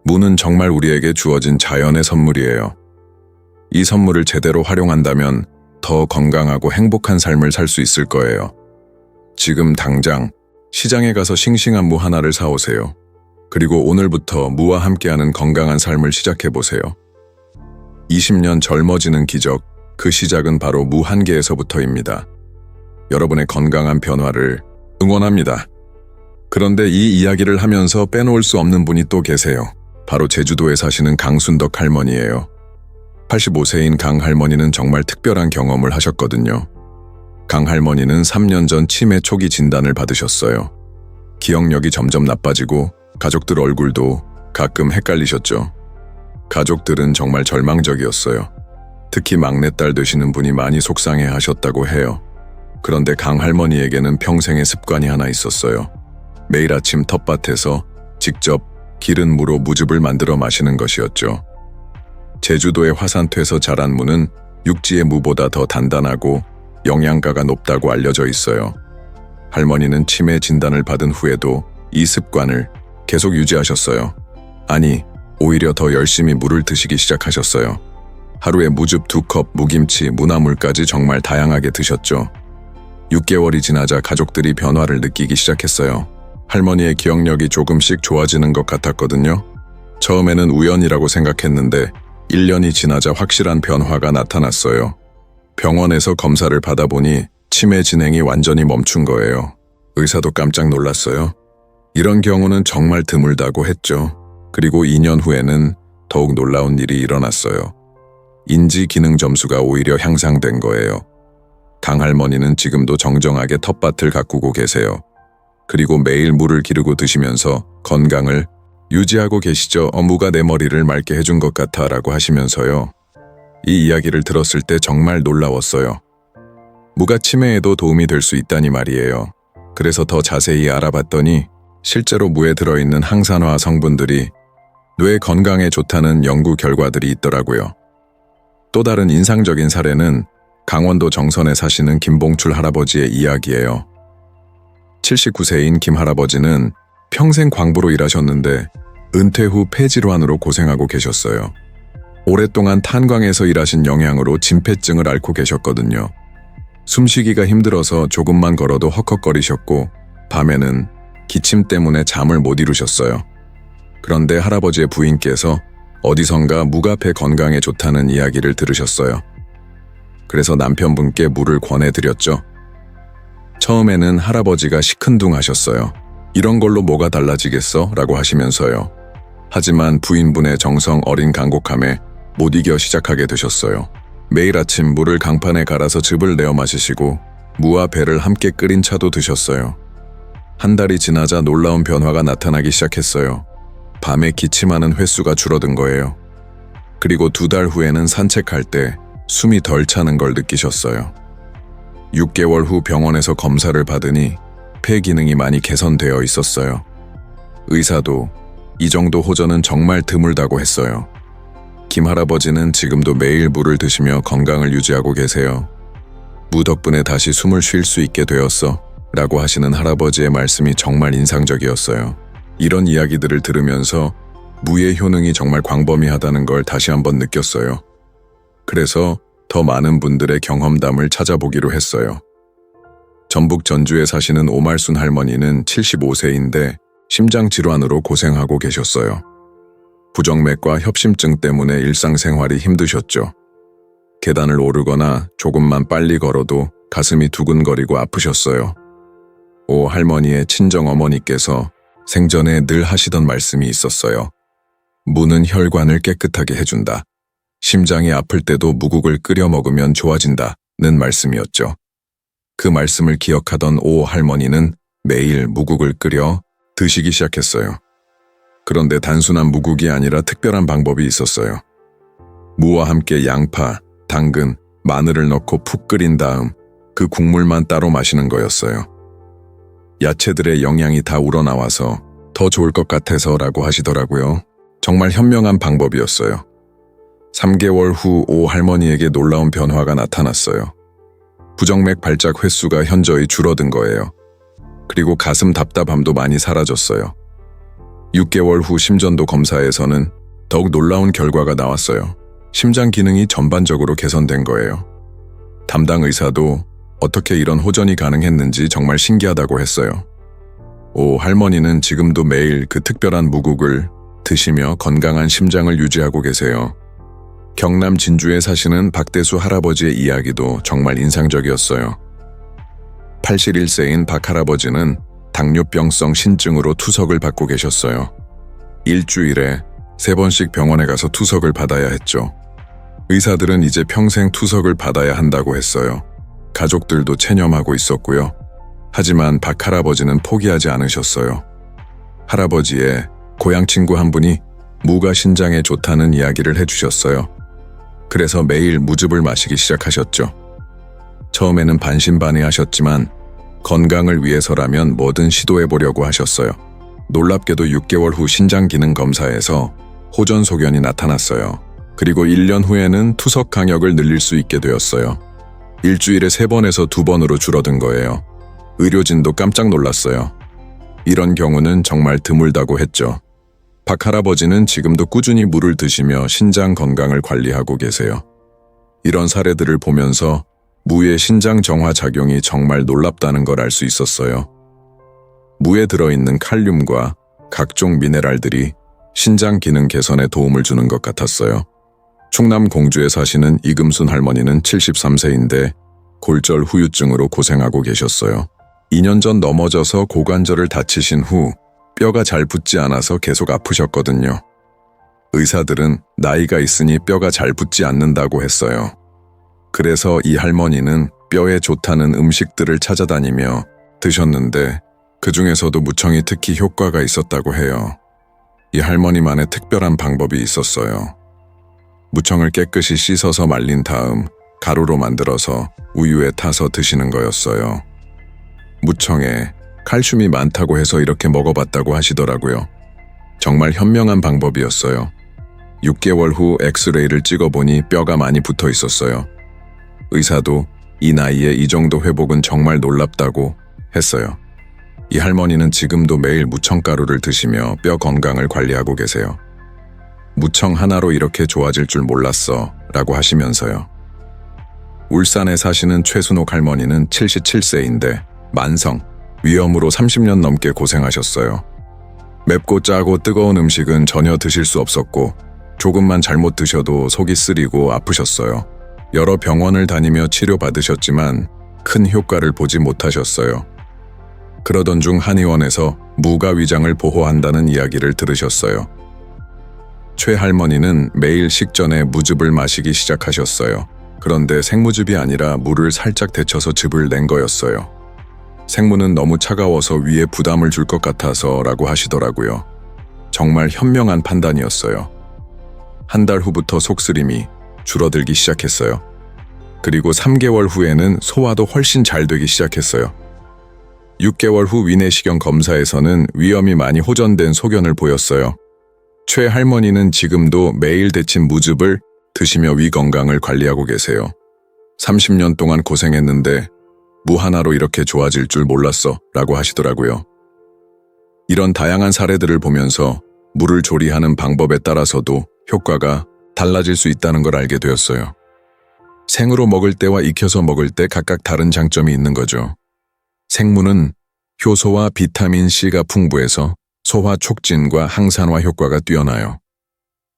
S1: 무는 정말 우리에게 주어진 자연의 선물이에요. 이 선물을 제대로 활용한다면 더 건강하고 행복한 삶을 살 수 있을 거예요. 지금 당장 시장에 가서 싱싱한 무 하나를 사오세요. 그리고 오늘부터 무와 함께하는 건강한 삶을 시작해보세요. 20년 젊어지는 기적, 그 시작은 바로 무 한 개에서부터입니다. 여러분의 건강한 변화를 응원합니다. 그런데 이 이야기를 하면서 빼놓을 수 없는 분이 또 계세요. 바로 제주도에 사시는 강순덕 할머니예요. 85세인 강 할머니는 정말 특별한 경험을 하셨거든요. 강 할머니는 3년 전 치매 초기 진단을 받으셨어요. 기억력이 점점 나빠지고 가족들 얼굴도 가끔 헷갈리셨죠. 가족들은 정말 절망적이었어요. 특히 막내딸 되시는 분이 많이 속상해 하셨다고 해요. 그런데 강 할머니에게는 평생의 습관이 하나 있었어요. 매일 아침 텃밭에서 직접 기른 무로 무즙을 만들어 마시는 것이었죠. 제주도의 화산토에서 자란 무는 육지의 무보다 더 단단하고 영양가가 높다고 알려져 있어요. 할머니는 치매 진단을 받은 후에도 이 습관을 계속 유지하셨어요. 아니, 오히려 더 열심히 물을 드시기 시작하셨어요. 하루에 무즙 2컵, 무김치, 무나물까지 정말 다양하게 드셨죠. 6개월이 지나자 가족들이 변화를 느끼기 시작했어요. 할머니의 기억력이 조금씩 좋아지는 것 같았거든요. 처음에는 우연이라고 생각했는데 1년이 지나자 확실한 변화가 나타났어요. 병원에서 검사를 받아보니 치매 진행이 완전히 멈춘 거예요. 의사도 깜짝 놀랐어요. 이런 경우는 정말 드물다고 했죠. 그리고 2년 후에는 더욱 놀라운 일이 일어났어요. 인지 기능 점수가 오히려 향상된 거예요. 강할머니는 지금도 정정하게 텃밭을 가꾸고 계세요. 그리고 매일 물을 기르고 드시면서 건강을 유지하고 계시죠. 무가 내 머리를 맑게 해준 것 같아 라고 하시면서요. 이 이야기를 들었을 때 정말 놀라웠어요. 무가 치매에도 도움이 될 수 있다니 말이에요. 그래서 더 자세히 알아봤더니 실제로 무에 들어있는 항산화 성분들이 뇌 건강에 좋다는 연구 결과들이 있더라고요. 또 다른 인상적인 사례는 강원도 정선에 사시는 김봉출 할아버지의 이야기예요. 79세인 김 할아버지는 평생 광부로 일하셨는데 은퇴 후 폐질환으로 고생하고 계셨어요. 오랫동안 탄광에서 일하신 영향으로 진폐증을 앓고 계셨거든요. 숨쉬기가 힘들어서 조금만 걸어도 헉헉거리셨고 밤에는 기침 때문에 잠을 못 이루셨어요. 그런데 할아버지의 부인께서 어디선가 무가 폐 건강에 좋다는 이야기를 들으셨어요. 그래서 남편분께 물을 권해드렸죠. 처음에는 할아버지가 시큰둥하셨어요. 이런 걸로 뭐가 달라지겠어? 라고 하시면서요. 하지만 부인분의 정성 어린 간곡함에 못 이겨 시작하게 되셨어요. 매일 아침 물을 강판에 갈아서 즙을 내어 마시시고 무와 배를 함께 끓인 차도 드셨어요. 한 달이 지나자 놀라운 변화가 나타나기 시작했어요. 밤에 기침하는 횟수가 줄어든 거예요. 그리고 2달 후에는 산책할 때 숨이 덜 차는 걸 느끼셨어요. 6개월 후 병원에서 검사를 받으니 폐 기능이 많이 개선되어 있었어요. 의사도 이 정도 호전은 정말 드물다고 했어요. 김 할아버지는 지금도 매일 물을 드시며 건강을 유지하고 계세요. 무 덕분에 다시 숨을 쉴 수 있게 되었어 라고 하시는 할아버지의 말씀이 정말 인상적이었어요. 이런 이야기들을 들으면서 무의 효능이 정말 광범위하다는 걸 다시 한번 느꼈어요. 그래서 더 많은 분들의 경험담을 찾아보기로 했어요. 전북 전주에 사시는 오말순 할머니는 75세인데 심장질환으로 고생하고 계셨어요. 부정맥과 협심증 때문에 일상생활이 힘드셨죠. 계단을 오르거나 조금만 빨리 걸어도 가슴이 두근거리고 아프셨어요. 오 할머니의 친정어머니께서 생전에 늘 하시던 말씀이 있었어요. 무는 혈관을 깨끗하게 해준다. 심장이 아플 때도 무국을 끓여 먹으면 좋아진다는 말씀이었죠. 그 말씀을 기억하던 오 할머니는 매일 무국을 끓여 드시기 시작했어요. 그런데 단순한 무국이 아니라 특별한 방법이 있었어요. 무와 함께 양파, 당근, 마늘을 넣고 푹 끓인 다음 그 국물만 따로 마시는 거였어요. 야채들의 영양이 다 우러나와서 더 좋을 것 같아서라고 하시더라고요. 정말 현명한 방법이었어요. 3개월 후 오 할머니에게 놀라운 변화가 나타났어요. 부정맥 발작 횟수가 현저히 줄어든 거예요. 그리고 가슴 답답함도 많이 사라졌어요. 6개월 후 심전도 검사에서는 더욱 놀라운 결과가 나왔어요. 심장 기능이 전반적으로 개선된 거예요. 담당 의사도 어떻게 이런 호전이 가능했는지 정말 신기하다고 했어요. 오 할머니는 지금도 매일 그 특별한 무국을 드시며 건강한 심장을 유지하고 계세요. 경남 진주에 사시는 박대수 할아버지의 이야기도 정말 인상적이었어요. 81세인 박 할아버지는 당뇨병성 신증으로 투석을 받고 계셨어요. 일주일에 3번씩 병원에 가서 투석을 받아야 했죠. 의사들은 이제 평생 투석을 받아야 한다고 했어요. 가족들도 체념하고 있었고요. 하지만 박 할아버지는 포기하지 않으셨어요. 할아버지의 고향 친구 한 분이 무가 신장에 좋다는 이야기를 해주셨어요. 그래서 매일 무즙을 마시기 시작하셨죠. 처음에는 반신반의하셨지만 건강을 위해서라면 뭐든 시도해보려고 하셨어요. 놀랍게도 6개월 후 신장기능 검사에서 호전소견이 나타났어요. 그리고 1년 후에는 투석 강역을 늘릴 수 있게 되었어요. 일주일에 3번에서 2번으로 줄어든 거예요. 의료진도 깜짝 놀랐어요. 이런 경우는 정말 드물다고 했죠. 박 할아버지는 지금도 꾸준히 물을 드시며 신장 건강을 관리하고 계세요. 이런 사례들을 보면서 무의 신장 정화 작용이 정말 놀랍다는 걸 알 수 있었어요. 무에 들어있는 칼륨과 각종 미네랄들이 신장 기능 개선에 도움을 주는 것 같았어요. 충남 공주에 사시는 이금순 할머니는 73세인데 골절 후유증으로 고생하고 계셨어요. 2년 전 넘어져서 고관절을 다치신 후 뼈가 잘 붙지 않아서 계속 아프셨거든요. 의사들은 나이가 있으니 뼈가 잘 붙지 않는다고 했어요. 그래서 이 할머니는 뼈에 좋다는 음식들을 찾아다니며 드셨는데 그 중에서도 무청이 특히 효과가 있었다고 해요. 이 할머니만의 특별한 방법이 있었어요. 무청을 깨끗이 씻어서 말린 다음 가루로 만들어서 우유에 타서 드시는 거였어요. 무청에 칼슘이 많다고 해서 이렇게 먹어봤다고 하시더라고요. 정말 현명한 방법이었어요. 6개월 후 엑스레이를 찍어보니 뼈가 많이 붙어 있었어요. 의사도 이 나이에 이 정도 회복은 정말 놀랍다고 했어요. 이 할머니는 지금도 매일 무청가루를 드시며 뼈 건강을 관리하고 계세요. 무청 하나로 이렇게 좋아질 줄 몰랐어 라고 하시면서요. 울산에 사시는 최순옥 할머니는 77세인데 만성, 위염으로 30년 넘게 고생하셨어요. 맵고 짜고 뜨거운 음식은 전혀 드실 수 없었고 조금만 잘못 드셔도 속이 쓰리고 아프셨어요. 여러 병원을 다니며 치료받으셨지만 큰 효과를 보지 못하셨어요. 그러던 중 한의원에서 무가 위장을 보호한다는 이야기를 들으셨어요. 최 할머니는 매일 식전에 무즙을 마시기 시작하셨어요. 그런데 생무즙이 아니라 물을 살짝 데쳐서 즙을 낸 거였어요. 생무는 너무 차가워서 위에 부담을 줄 것 같아서 라고 하시더라고요. 정말 현명한 판단이었어요. 한 달 후부터 속쓰림이 줄어들기 시작했어요. 그리고 3개월 후에는 소화도 훨씬 잘 되기 시작했어요. 6개월 후 위내시경 검사에서는 위염이 많이 호전된 소견을 보였어요. 최 할머니는 지금도 매일 데친 무즙을 드시며 위 건강을 관리하고 계세요. 30년 동안 고생했는데 무 하나로 이렇게 좋아질 줄 몰랐어 라고 하시더라고요. 이런 다양한 사례들을 보면서 무를 조리하는 방법에 따라서도 효과가 달라질 수 있다는 걸 알게 되었어요. 생으로 먹을 때와 익혀서 먹을 때 각각 다른 장점이 있는 거죠. 생무는 효소와 비타민C가 풍부해서 소화 촉진과 항산화 효과가 뛰어나요.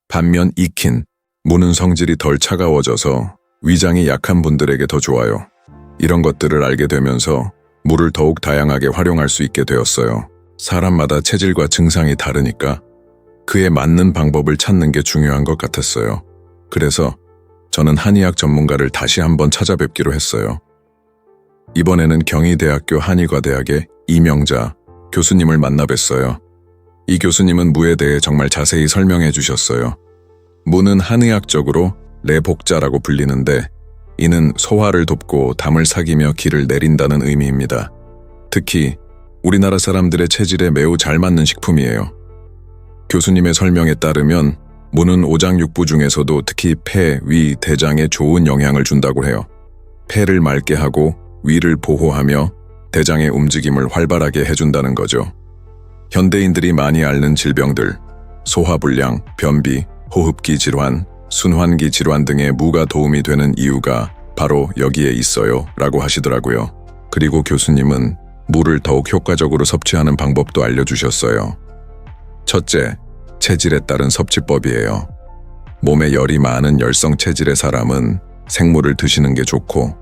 S1: 반면 익힌 무는 성질이 덜 차가워져서 위장이 약한 분들에게 더 좋아요. 이런 것들을 알게 되면서 무를 더욱 다양하게 활용할 수 있게 되었어요. 사람마다 체질과 증상이 다르니까 그에 맞는 방법을 찾는 게 중요한 것 같았어요. 그래서 저는 한의학 전문가를 다시 한번 찾아뵙기로 했어요. 이번에는 경희대학교 한의과대학의 이명자 교수님을 만나 뵀어요. 이 교수님은 무에 대해 정말 자세히 설명해 주셨어요. 무는 한의학적으로 내복자라고 불리는데 이는 소화를 돕고 담을 사기며 기를 내린다는 의미입니다. 특히 우리나라 사람들의 체질에 매우 잘 맞는 식품이에요. 교수님의 설명에 따르면 무는 오장육부 중에서도 특히 폐, 위, 대장에 좋은 영향을 준다고 해요. 폐를 맑게 하고 위를 보호하며 대장의 움직임을 활발하게 해준다는 거죠. 현대인들이 많이 앓는 질병들, 소화불량, 변비, 호흡기 질환, 순환기 질환 등의 무가 도움이 되는 이유가 바로 여기에 있어요 라고 하시더라고요. 그리고 교수님은 무를 더욱 효과적으로 섭취하는 방법도 알려주셨어요. 첫째, 체질에 따른 섭취법이에요. 몸에 열이 많은 열성 체질의 사람은 생무를 드시는 게 좋고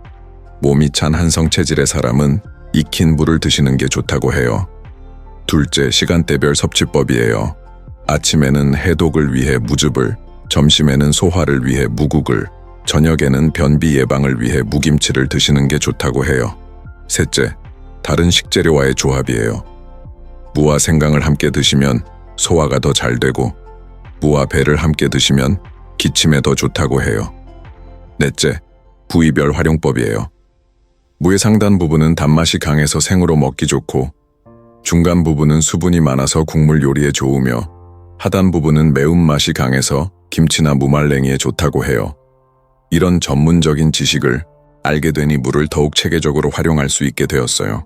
S1: 몸이 찬 한성 체질의 사람은 익힌 무를 드시는 게 좋다고 해요. 둘째, 시간대별 섭취법이에요. 아침에는 해독을 위해 무즙을, 점심에는 소화를 위해 무국을, 저녁에는 변비 예방을 위해 무김치를 드시는 게 좋다고 해요. 셋째, 다른 식재료와의 조합이에요. 무와 생강을 함께 드시면 소화가 더 잘 되고 무와 배를 함께 드시면 기침에 더 좋다고 해요. 넷째, 부위별 활용법이에요. 무의 상단 부분은 단맛이 강해서 생으로 먹기 좋고 중간 부분은 수분이 많아서 국물 요리에 좋으며 하단 부분은 매운맛이 강해서 김치나 무말랭이에 좋다고 해요. 이런 전문적인 지식을 알게 되니 무를 더욱 체계적으로 활용할 수 있게 되었어요.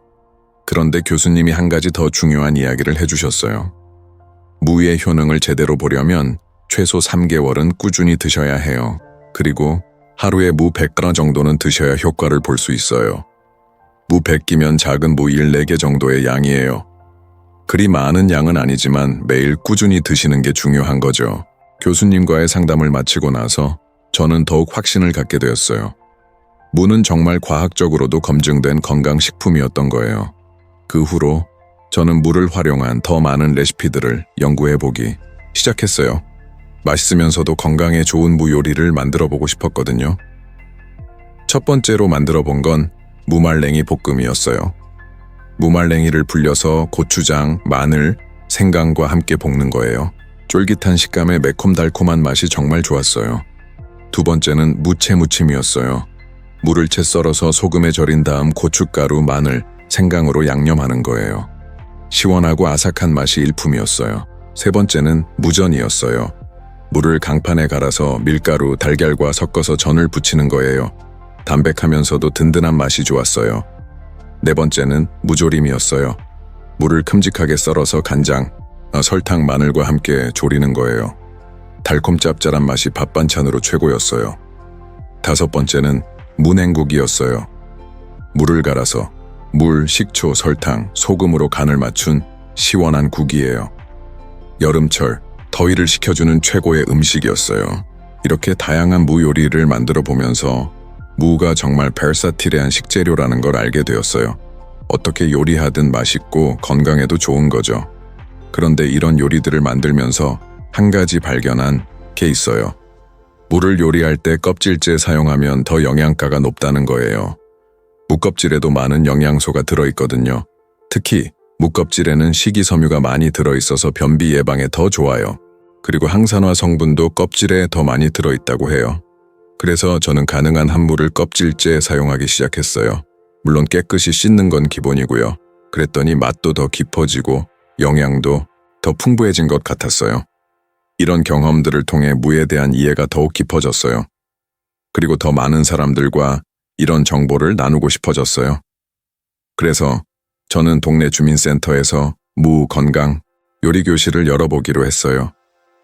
S1: 그런데 교수님이 한 가지 더 중요한 이야기를 해주셨어요. 무의 효능을 제대로 보려면 최소 3개월은 꾸준히 드셔야 해요. 그리고 하루에 무 100g 정도는 드셔야 효과를 볼 수 있어요. 무 100기면 작은 무 4개 정도의 양이에요. 그리 많은 양은 아니지만 매일 꾸준히 드시는 게 중요한 거죠. 교수님과의 상담을 마치고 나서 저는 더욱 확신을 갖게 되었어요. 무는 정말 과학적으로도 검증된 건강식품이었던 거예요. 그 후로 저는 무를 활용한 더 많은 레시피들을 연구해보기 시작했어요. 맛있으면서도 건강에 좋은 무 요리를 만들어보고 싶었거든요. 첫 번째로 만들어본 건 무말랭이 볶음이었어요. 무말랭이를 불려서 고추장, 마늘, 생강과 함께 볶는 거예요. 쫄깃한 식감에 매콤달콤한 맛이 정말 좋았어요. 두 번째는 무채 무침이었어요. 무를 채 썰어서 소금에 절인 다음 고춧가루, 마늘, 생강으로 양념하는 거예요. 시원하고 아삭한 맛이 일품이었어요. 세 번째는 무전이었어요. 물을 강판에 갈아서 밀가루, 달걀과 섞어서 전을 부치는 거예요. 담백하면서도 든든한 맛이 좋았어요. 네 번째는 무조림이었어요. 물을 큼직하게 썰어서 간장, 설탕, 마늘과 함께 조리는 거예요. 달콤 짭짤한 맛이 밥 반찬으로 최고였어요. 다섯 번째는 무냉국이었어요. 물을 갈아서 물, 식초, 설탕, 소금으로 간을 맞춘 시원한 국이에요. 여름철, 더위를 식혀주는 최고의 음식이었어요. 이렇게 다양한 무 요리를 만들어 보면서 무가 정말 베르사틸한 식재료라는 걸 알게 되었어요. 어떻게 요리하든 맛있고 건강에도 좋은 거죠. 그런데 이런 요리들을 만들면서 한 가지 발견한 게 있어요. 무를 요리할 때 껍질째 사용하면 더 영양가가 높다는 거예요. 무껍질에도 많은 영양소가 들어있거든요. 특히 무껍질에는 식이섬유가 많이 들어있어서 변비 예방에 더 좋아요. 그리고 항산화 성분도 껍질에 더 많이 들어있다고 해요. 그래서 저는 가능한 한 무를 껍질째 사용하기 시작했어요. 물론 깨끗이 씻는 건 기본이고요. 그랬더니 맛도 더 깊어지고 영양도 더 풍부해진 것 같았어요. 이런 경험들을 통해 무에 대한 이해가 더욱 깊어졌어요. 그리고 더 많은 사람들과 이런 정보를 나누고 싶어졌어요. 그래서 저는 동네 주민센터에서 무 건강 요리 교실을 열어보기로 했어요.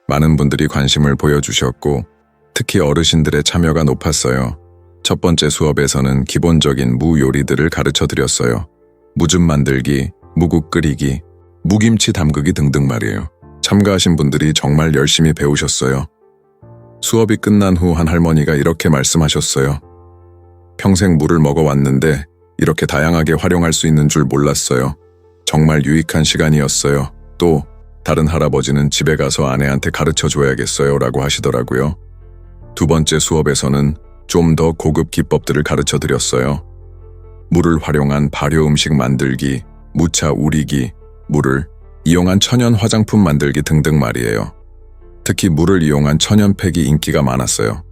S1: 많은 분들이 관심을 보여주셨고 특히 어르신들의 참여가 높았어요. 첫 번째 수업에서는 기본적인 무 요리들을 가르쳐 드렸어요. 무즙 만들기, 무국 끓이기, 무김치 담그기 등등 말이에요. 참가하신 분들이 정말 열심히 배우셨어요. 수업이 끝난 후 한 할머니가 이렇게 말씀하셨어요. 평생 무를 먹어왔는데 이렇게 다양하게 활용할 수 있는 줄 몰랐어요. 정말 유익한 시간이었어요. 또 다른 할아버지는 집에 가서 아내한테 가르쳐 줘야겠어요 라고 하시더라고요. 두 번째 수업에서는 좀 더 고급 기법들을 가르쳐 드렸어요. 물을 활용한 발효 음식 만들기, 무차 우리기, 물을 이용한 천연 화장품 만들기 등등 말이에요. 특히 물을 이용한 천연팩이 인기가 많았어요.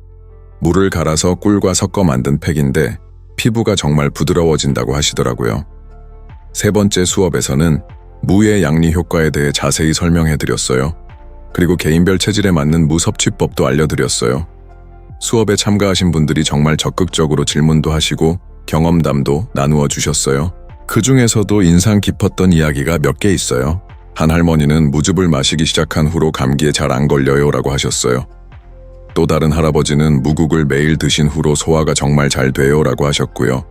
S1: 물을 갈아서 꿀과 섞어 만든 팩인데 피부가 정말 부드러워진다고 하시더라고요. 세 번째 수업에서는 무의 양리 효과에 대해 자세히 설명해 드렸어요. 그리고 개인별 체질에 맞는 무 섭취법도 알려드렸어요. 수업에 참가하신 분들이 정말 적극적으로 질문도 하시고 경험담도 나누어 주셨어요. 그 중에서도 인상 깊었던 이야기가 몇 개 있어요. 한 할머니는 무즙을 마시기 시작한 후로 감기에 잘 안 걸려요 라고 하셨어요. 또 다른 할아버지는 무국을 매일 드신 후로 소화가 정말 잘 돼요 라고 하셨고요.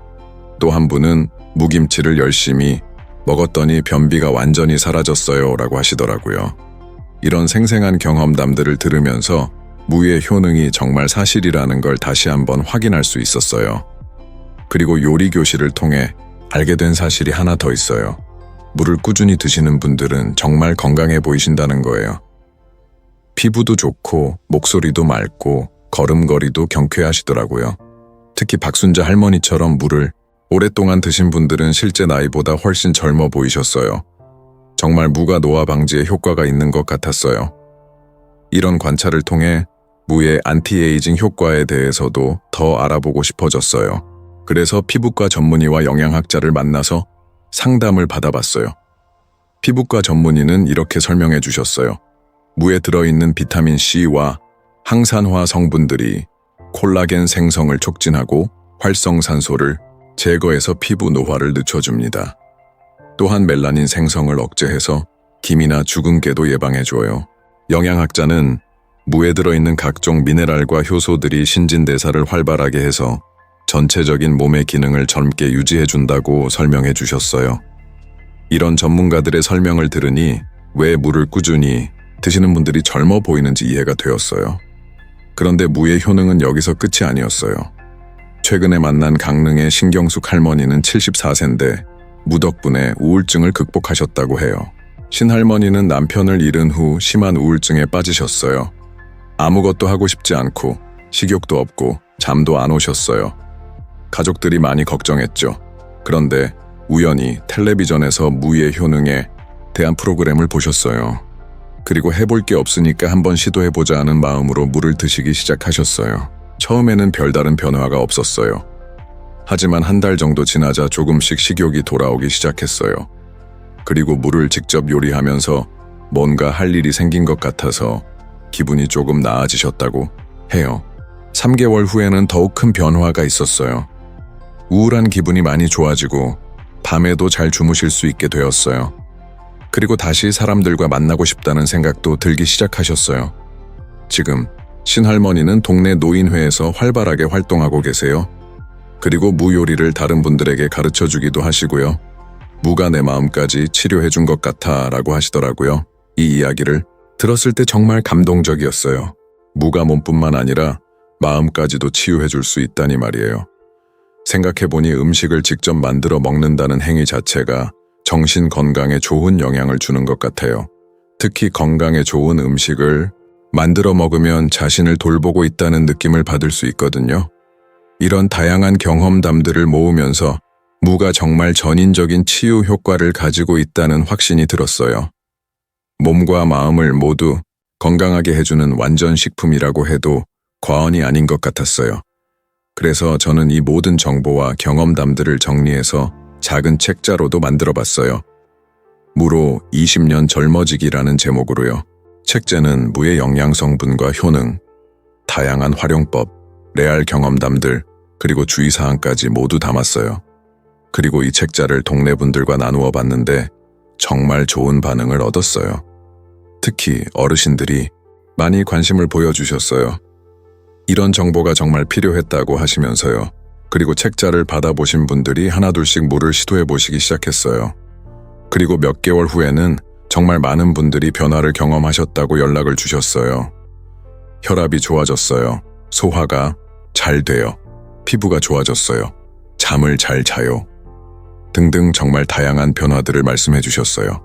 S1: 또 한 분은 무김치를 열심히 먹었더니 변비가 완전히 사라졌어요 라고 하시더라고요. 이런 생생한 경험담들을 들으면서 무의 효능이 정말 사실이라는 걸 다시 한번 확인할 수 있었어요. 그리고 요리 교실을 통해 알게 된 사실이 하나 더 있어요. 무를 꾸준히 드시는 분들은 정말 건강해 보이신다는 거예요. 피부도 좋고 목소리도 맑고 걸음걸이도 경쾌하시더라고요. 특히 박순자 할머니처럼 무를 오랫동안 드신 분들은 실제 나이보다 훨씬 젊어 보이셨어요. 정말 무가 노화 방지에 효과가 있는 것 같았어요. 이런 관찰을 통해 무의 안티에이징 효과에 대해서도 더 알아보고 싶어졌어요. 그래서 피부과 전문의와 영양학자를 만나서 상담을 받아봤어요. 피부과 전문의는 이렇게 설명해 주셨어요. 무에 들어있는 비타민 C와 항산화 성분들이 콜라겐 생성을 촉진하고 활성산소를 제거해서 피부 노화를 늦춰줍니다. 또한 멜라닌 생성을 억제해서 기미나 주근깨도 예방해줘요. 영양학자는 무에 들어있는 각종 미네랄과 효소들이 신진대사를 활발하게 해서 전체적인 몸의 기능을 젊게 유지해준다고 설명해 주셨어요. 이런 전문가들의 설명을 들으니 왜 무를 꾸준히 드시는 분들이 젊어 보이는지 이해가 되었어요. 그런데 무의 효능은 여기서 끝이 아니었어요. 최근에 만난 강릉의 신경숙 할머니는 74세인데 무 덕분에 우울증을 극복하셨다고 해요. 신할머니는 남편을 잃은 후 심한 우울증에 빠지셨어요. 아무것도 하고 싶지 않고 식욕도 없고 잠도 안 오셨어요. 가족들이 많이 걱정했죠. 그런데 우연히 텔레비전에서 무의 효능에 대한 프로그램을 보셨어요. 그리고 해볼 게 없으니까 한번 시도해보자 하는 마음으로 무를 드시기 시작하셨어요. 처음에는 별다른 변화가 없었어요. 하지만 한 달 정도 지나자 조금씩 식욕이 돌아오기 시작했어요. 그리고 물을 직접 요리하면서 뭔가 할 일이 생긴 것 같아서 기분이 조금 나아지셨다고 해요. 3개월 후에는 더욱 큰 변화가 있었어요. 우울한 기분이 많이 좋아지고 밤에도 잘 주무실 수 있게 되었어요. 그리고 다시 사람들과 만나고 싶다는 생각도 들기 시작하셨어요. 지금 신할머니는 동네 노인회에서 활발하게 활동하고 계세요. 그리고 무 요리를 다른 분들에게 가르쳐 주기도 하시고요. 무가 내 마음까지 치료해 준 것 같아 라고 하시더라고요. 이 이야기를 들었을 때 정말 감동적이었어요. 무가 몸뿐만 아니라 마음까지도 치유해 줄 수 있다니 말이에요. 생각해보니 음식을 직접 만들어 먹는다는 행위 자체가 정신 건강에 좋은 영향을 주는 것 같아요. 특히 건강에 좋은 음식을 만들어 먹으면 자신을 돌보고 있다는 느낌을 받을 수 있거든요. 이런 다양한 경험담들을 모으면서 무가 정말 전인적인 치유 효과를 가지고 있다는 확신이 들었어요. 몸과 마음을 모두 건강하게 해주는 완전 식품이라고 해도 과언이 아닌 것 같았어요. 그래서 저는 이 모든 정보와 경험담들을 정리해서 작은 책자로도 만들어봤어요. 무로 20년 젊어지기라는 제목으로요. 책자는 무의 영양성분과 효능, 다양한 활용법, 레알 경험담들, 그리고 주의사항까지 모두 담았어요. 그리고 이 책자를 동네 분들과 나누어 봤는데 정말 좋은 반응을 얻었어요. 특히 어르신들이 많이 관심을 보여주셨어요. 이런 정보가 정말 필요했다고 하시면서요. 그리고 책자를 받아보신 분들이 하나둘씩 무를 시도해 보시기 시작했어요. 그리고 몇 개월 후에는 정말 많은 분들이 변화를 경험하셨다고 연락을 주셨어요. 혈압이 좋아졌어요. 소화가 잘 돼요. 피부가 좋아졌어요. 잠을 잘 자요. 등등 정말 다양한 변화들을 말씀해 주셨어요.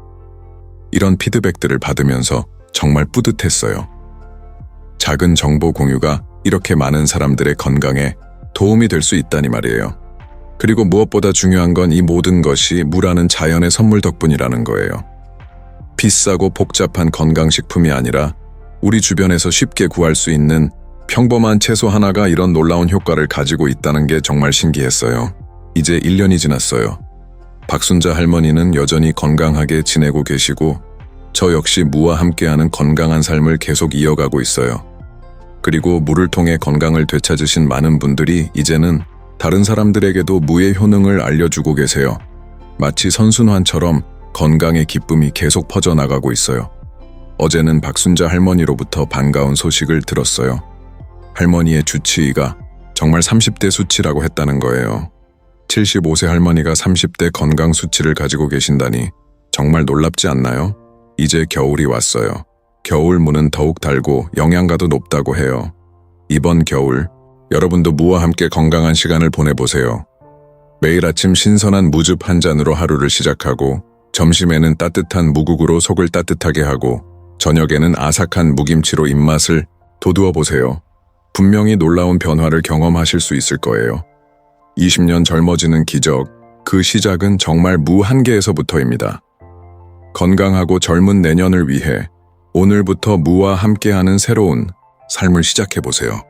S1: 이런 피드백들을 받으면서 정말 뿌듯했어요. 작은 정보 공유가 이렇게 많은 사람들의 건강에 도움이 될 수 있다니 말이에요. 그리고 무엇보다 중요한 건 이 모든 것이 무라는 자연의 선물 덕분이라는 거예요. 비싸고 복잡한 건강식품이 아니라 우리 주변에서 쉽게 구할 수 있는 평범한 채소 하나가 이런 놀라운 효과를 가지고 있다는 게 정말 신기했어요. 이제 1년이 지났어요. 박순자 할머니는 여전히 건강하게 지내고 계시고 저 역시 무와 함께하는 건강한 삶을 계속 이어가고 있어요. 그리고 무를 통해 건강을 되찾으신 많은 분들이 이제는 다른 사람들에게도 무의 효능을 알려주고 계세요. 마치 선순환처럼 건강의 기쁨이 계속 퍼져나가고 있어요. 어제는 박순자 할머니로부터 반가운 소식을 들었어요. 할머니의 주치의가 정말 30대 수치라고 했다는 거예요. 75세 할머니가 30대 건강 수치를 가지고 계신다니 정말 놀랍지 않나요? 이제 겨울이 왔어요. 겨울 무는 더욱 달고 영양가도 높다고 해요. 이번 겨울 여러분도 무와 함께 건강한 시간을 보내보세요. 매일 아침 신선한 무즙 한 잔으로 하루를 시작하고 점심에는 따뜻한 무국으로 속을 따뜻하게 하고 저녁에는 아삭한 무김치로 입맛을 돋우어 보세요. 분명히 놀라운 변화를 경험하실 수 있을 거예요. 20년 젊어지는 기적, 그 시작은 정말 무 한 개에서부터입니다. 건강하고 젊은 내년을 위해 오늘부터 무와 함께하는 새로운 삶을 시작해보세요.